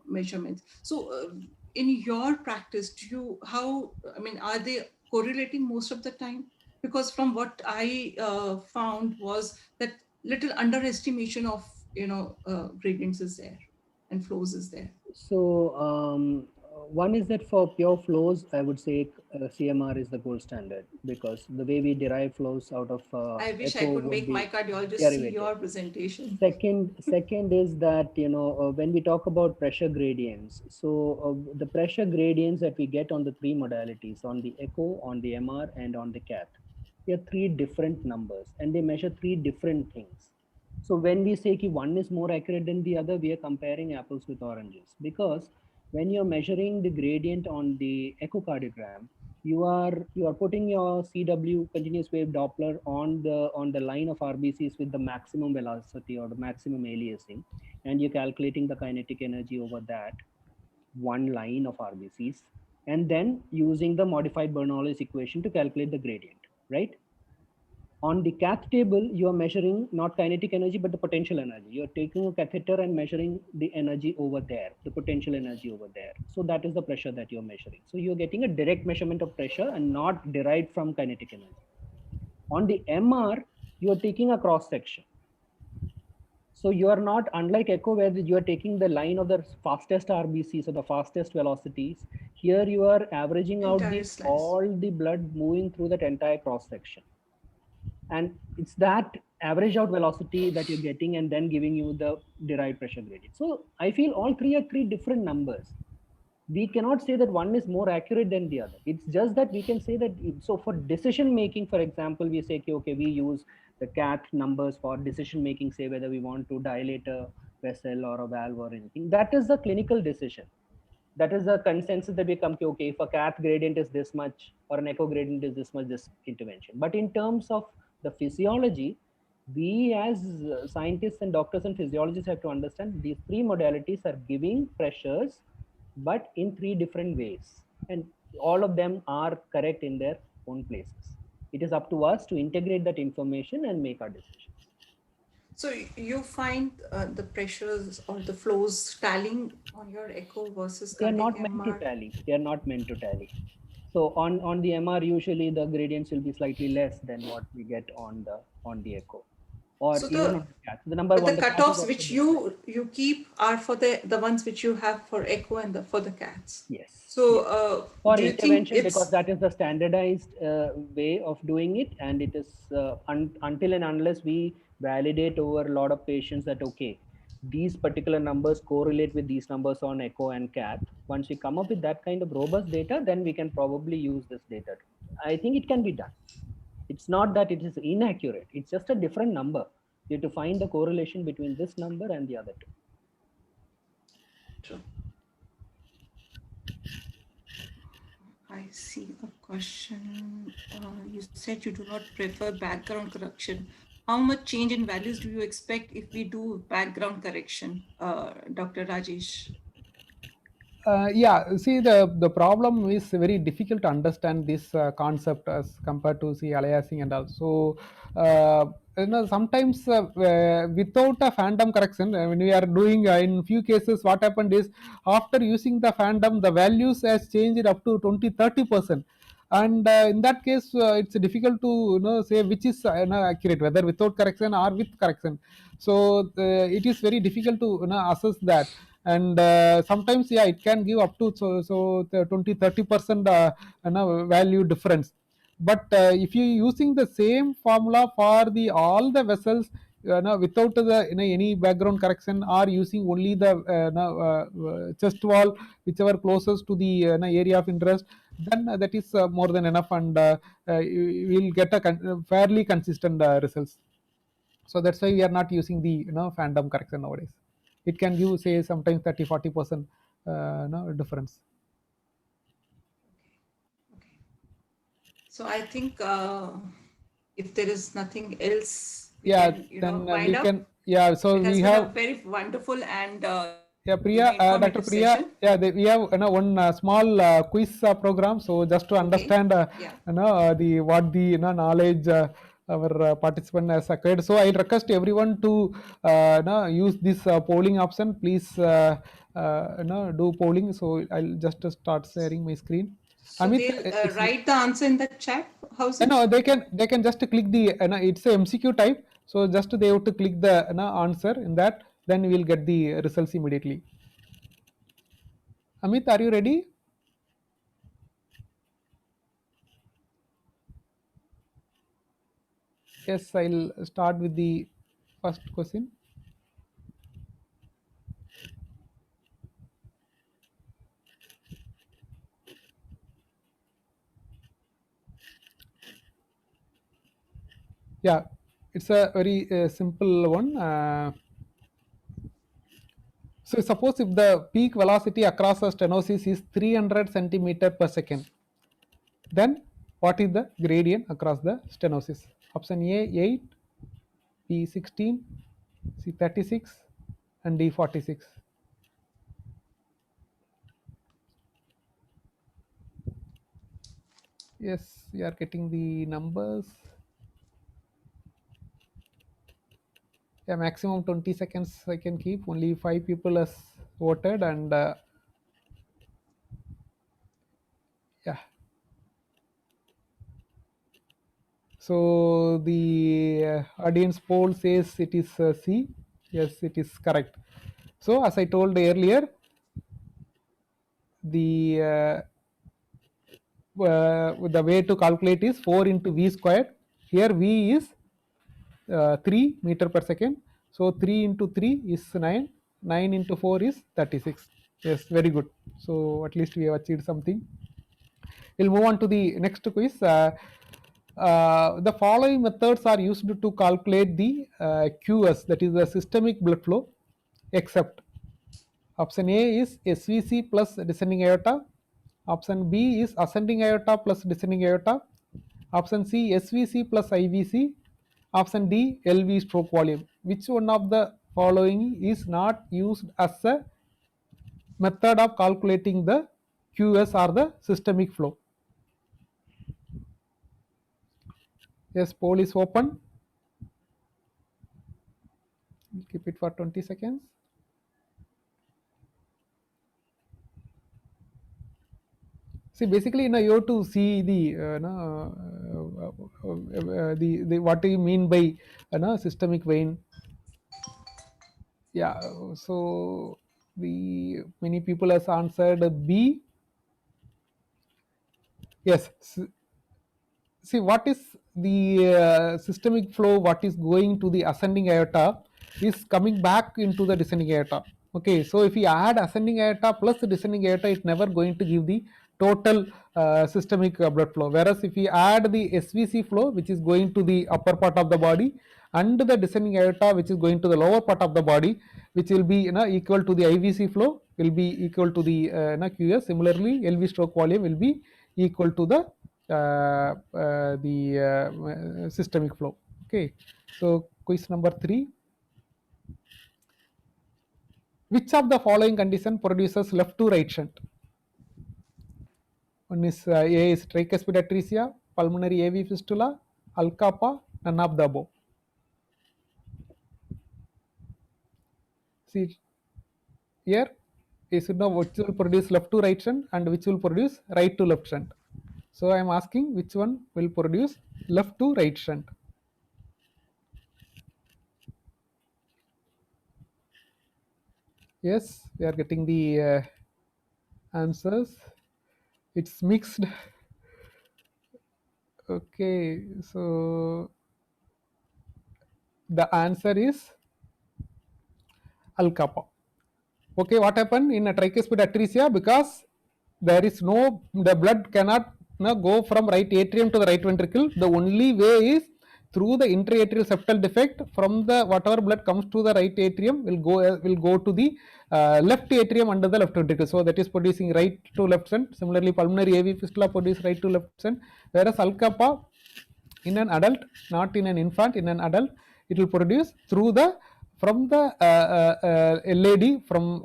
measurements? So in your practice, are they correlating most of the time? Because from what I found was that little underestimation of gradients is there and flows is there. So one is that for pure flows, I would say CMR is the gold standard, because the way we derive flows out of I wish I echo could would make my be cardiologist see derivative. your presentation. Second is that when we talk about pressure gradients, so the pressure gradients that we get on the three modalities, on the echo, on the MR, and on the cath, they are three different numbers and they measure three different things. So when we say ki one is more accurate than the other, we are comparing apples with oranges, because when you're measuring the gradient on the echocardiogram, you are putting your CW, continuous wave Doppler, on the line of RBCs with the maximum velocity or the maximum aliasing, and you're calculating the kinetic energy over that one line of RBCs, and then using the modified Bernoulli's equation to calculate the gradient, right? On the cath table, you are measuring not kinetic energy, but the potential energy. You're taking a catheter and measuring the energy over there, the potential energy over there. So that is the pressure that you're measuring. So you're getting a direct measurement of pressure and not derived from kinetic energy. On the MR, you're taking a cross section. So you are not, unlike echo, where you are taking the line of the fastest RBC, so the fastest velocities. Here you are averaging out Entire slice. all the blood moving through that entire cross section. And it's that average out velocity that you're getting and then giving you the derived pressure gradient. So I feel all three are three different numbers. We cannot say that one is more accurate than the other. It's just that we can say that, so for decision making, for example, we say, okay, we use the cath numbers for decision making, say whether we want to dilate a vessel or a valve or anything. That is a clinical decision. That is the consensus that we come to, okay, if a cath gradient is this much or an echo gradient is this much, this intervention. But in terms of the physiology, we as scientists and doctors and physiologists have to understand these three modalities are giving pressures, but in three different ways. And all of them are correct in their own places. It is up to us to integrate that information and make our decisions. So you find the pressures or the flows tallying on your echo versus They are cardiac not meant MR? to tally. They are not meant to tally. So on the MR, usually the gradients will be slightly less than what we get on the echo, or So even on the cath. The number but one, the the cath is cutoffs also which different. you keep are for the ones which you have for echo and for the cats. Yes. So yes. For do you think intervention, because that is the standardized way of doing it, and it is until and unless we validate over a lot of patients that, okay, these particular numbers correlate with these numbers on echo and cath. Once we come up with that kind of robust data, then we can probably use this data. I think it can be done. It's not that it is inaccurate. It's just a different number. You have to find the correlation between this number and the other two. True. I see a question. You said you do not prefer background correction. How much change in values do you expect if we do background correction, Dr. Rajesh? Yeah, see, the problem is very difficult to understand this concept as compared to see aliasing and also sometimes without a phantom correction, when we are doing in few cases what happened is after using the phantom the values has changed up to 20-30%, and in that case it's difficult to say which is accurate, whether without correction or with correction. So it is very difficult to assess that. And sometimes yeah, it can give up to the 20-30% value difference. But if you using the same formula for the all the vessels without the any background correction, or using only the chest wall whichever closest to the area of interest, then that is more than enough, and you will get a fairly consistent results. So that's why we are not using the phantom correction nowadays. It can give say sometimes 30-40% difference. Okay. So I think if there is nothing else, we Yeah, can then wind we up. can Yeah, so It has we been a have very wonderful and yeah, Priya, Dr. informative Priya, session. yeah, we have one small quiz program. So just to Okay. understand, Yeah. the what the knowledge our participant has acquired. So I request everyone to use this polling option. Please, do polling. So I'll just start sharing my screen. So Amit, they'll it's write the answer in the chat. How's it? no, they can just click the it's a MCQ type. So just they have to click the answer in that. Then we will get the results immediately. Amit, are you ready? Yes, I'll start with the first question. Yeah, it's a very simple one. So suppose if the peak velocity across a stenosis is 300 centimeter per second, then what is the gradient across the stenosis? Option A 8, B 16, C 36, and D 46. Yes, we are getting the numbers. Yeah, maximum 20 seconds I can keep. Only 5 people has voted, and yeah. So the audience poll says it is C. Yes, it is correct. So as I told earlier, the the way to calculate is 4 into V squared. Here V is 3 meter per second. So 3 into 3 is 9. 9 into 4 is 36. Yes, very good. So at least we have achieved something. We'll move on to the next quiz. The following methods are used to calculate the QS, that is the systemic blood flow, except option A is SVC plus descending aorta, option B is ascending aorta plus descending aorta, option C SVC plus IVC, option D LV stroke volume. Which one of the following is not used as a method of calculating the QS or the systemic flow? Yes, poll is open. Keep it for 20 seconds. See, basically, you have to see the what do you mean by systemic vein? Yeah, so the many people has answered B. Yes, see what is the systemic flow, what is going to the ascending aorta is coming back into the descending aorta. Okay, so if we add ascending aorta plus descending aorta, it's never going to give the total systemic blood flow, whereas if we add the SVC flow, which is going to the upper part of the body, and the descending aorta, which is going to the lower part of the body, which will be equal to the IVC flow, will be equal to the QS. Similarly, LV stroke volume will be equal to the systemic flow. Okay, so quiz number 3. Which of the following condition produces left to right shunt? One is A is tricuspid atresia, pulmonary AV fistula, Alcapa, none of the above. See here, you should know which will produce left to right shunt and which will produce right to left shunt. So I am asking which one will produce left to right shunt. Yes, we are getting the answers. It's mixed. Okay, so the answer is Alcapa. Okay, what happened in a tricuspid atresia? Because there is the blood cannot go from right atrium to the right ventricle. The only way is through the intraatrial septal defect. From the whatever blood comes to the right atrium will go to the left atrium under the left ventricle. So that is producing right to left shunt. Similarly, pulmonary AV fistula produce right to left shunt, whereas Alcapa in an adult, not in an infant, in an adult, it will produce through the from the LAD, from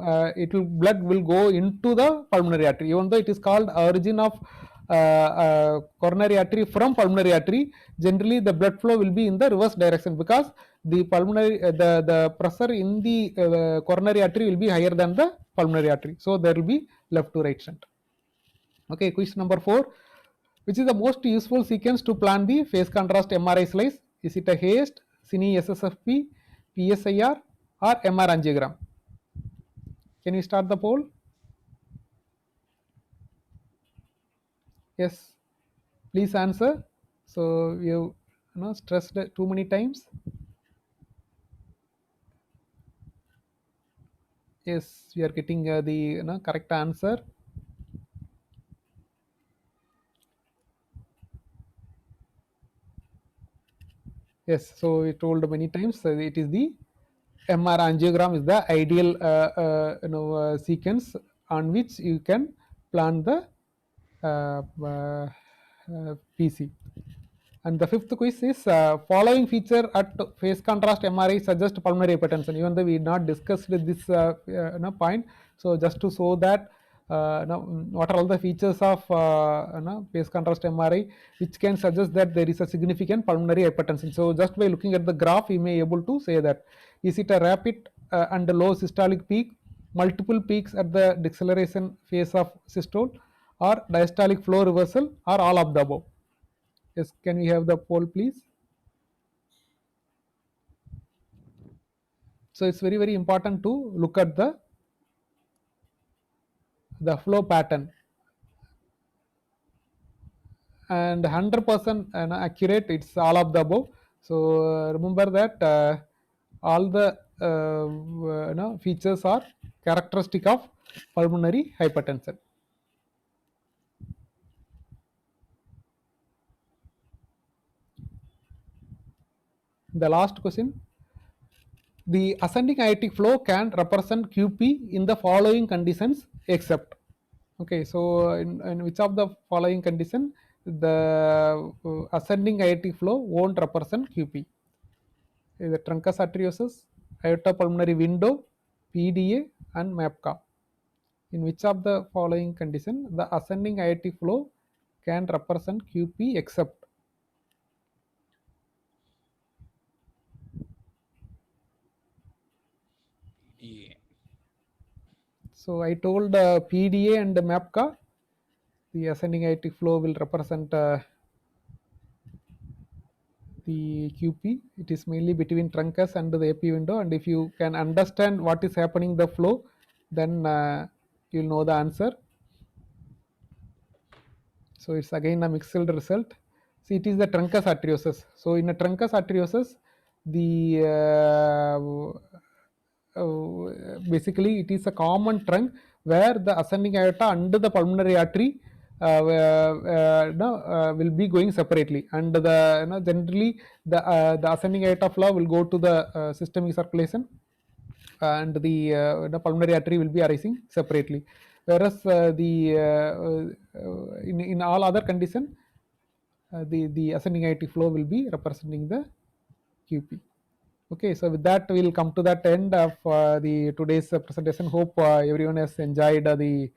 blood will go into the pulmonary artery, even though it is called origin of coronary artery from pulmonary artery. Generally the blood flow will be in the reverse direction, because the pulmonary the pressure in the coronary artery will be higher than the pulmonary artery, so there will be left to right shunt. Okay, question number 4. Which is the most useful sequence to plan the phase contrast MRI slice? Is it a HASTE, Cine SSFP, PSIR, or MR angiogram? Can you start the poll? Yes, please answer. So you stressed it too many times. Yes, we are getting the correct answer. Yes, so we told many times it is the MR angiogram is the ideal sequence on which you can plan the PC. And the 5th quiz is following feature at phase contrast MRI suggest pulmonary hypertension. Even though we not discussed this point, so just to show that what are all the features of phase contrast MRI which can suggest that there is a significant pulmonary hypertension. So just by looking at the graph, you may able to say that is it a rapid and low systolic peak, multiple peaks at the deceleration phase of systole, or diastolic flow reversal, or all of the above. Yes, can we have the poll, please? So it's very, very important to look at the flow pattern, and 100% accurate. It's all of the above. So remember that all the features are characteristic of pulmonary hypertension. The last question. The ascending aortic flow can represent QP in the following conditions except. Okay, so in which of the following condition the ascending aortic flow won't represent QP? The truncus arteriosus, aorta pulmonary window, PDA, and MAPCA. In which of the following condition the ascending aortic flow can represent QP except? PDA. So I told PDA and MAPCA, the ascending aortic flow will represent the QP. It is mainly between truncus and the AP window, and if you can understand what is happening in the flow, then you will know the answer. So it's again a mixed result. See, it is the truncus arteriosus. So in a truncus arteriosus, the basically it is a common trunk where the ascending aorta under the pulmonary artery will be going separately, and the generally the ascending aorta flow will go to the systemic circulation, and the pulmonary artery will be arising separately. Whereas in all other condition, the ascending aortic flow will be representing the QP. Okay, so with that we will come to that end of the today's presentation. Hope everyone has enjoyed the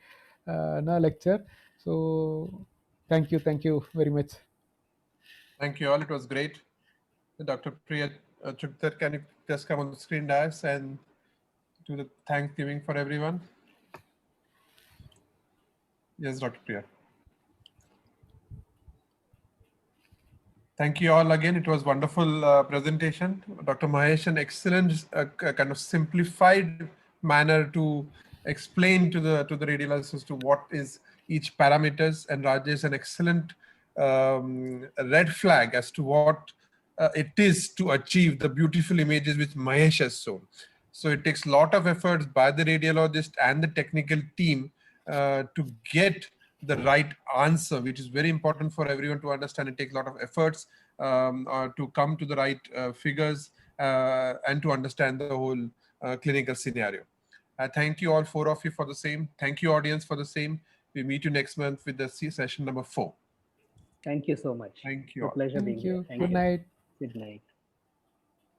lecture. So thank you very much. Thank you all. It was great. Dr. Priya Chukdar, can you just come on the screen, Dias, and do the Thanksgiving for everyone? Yes, Dr. Priya. Thank you all again. It was wonderful presentation. Dr. Mahesh, an excellent kind of simplified manner to explain to the radiologists as to what is each parameters, and Rajesh, an excellent red flag as to what it is to achieve the beautiful images which Mahesh has shown. So it takes a lot of efforts by the radiologist and the technical team to get the right answer, which is very important for everyone to understand. It takes a lot of efforts to come to the right figures and to understand the whole clinical scenario. Thank you all 4 of you for the same. Thank you audience for the same. We meet you next month with the session number 4. Thank you so much. Thank you. It's a pleasure being here. Thank you. Good night. Good night.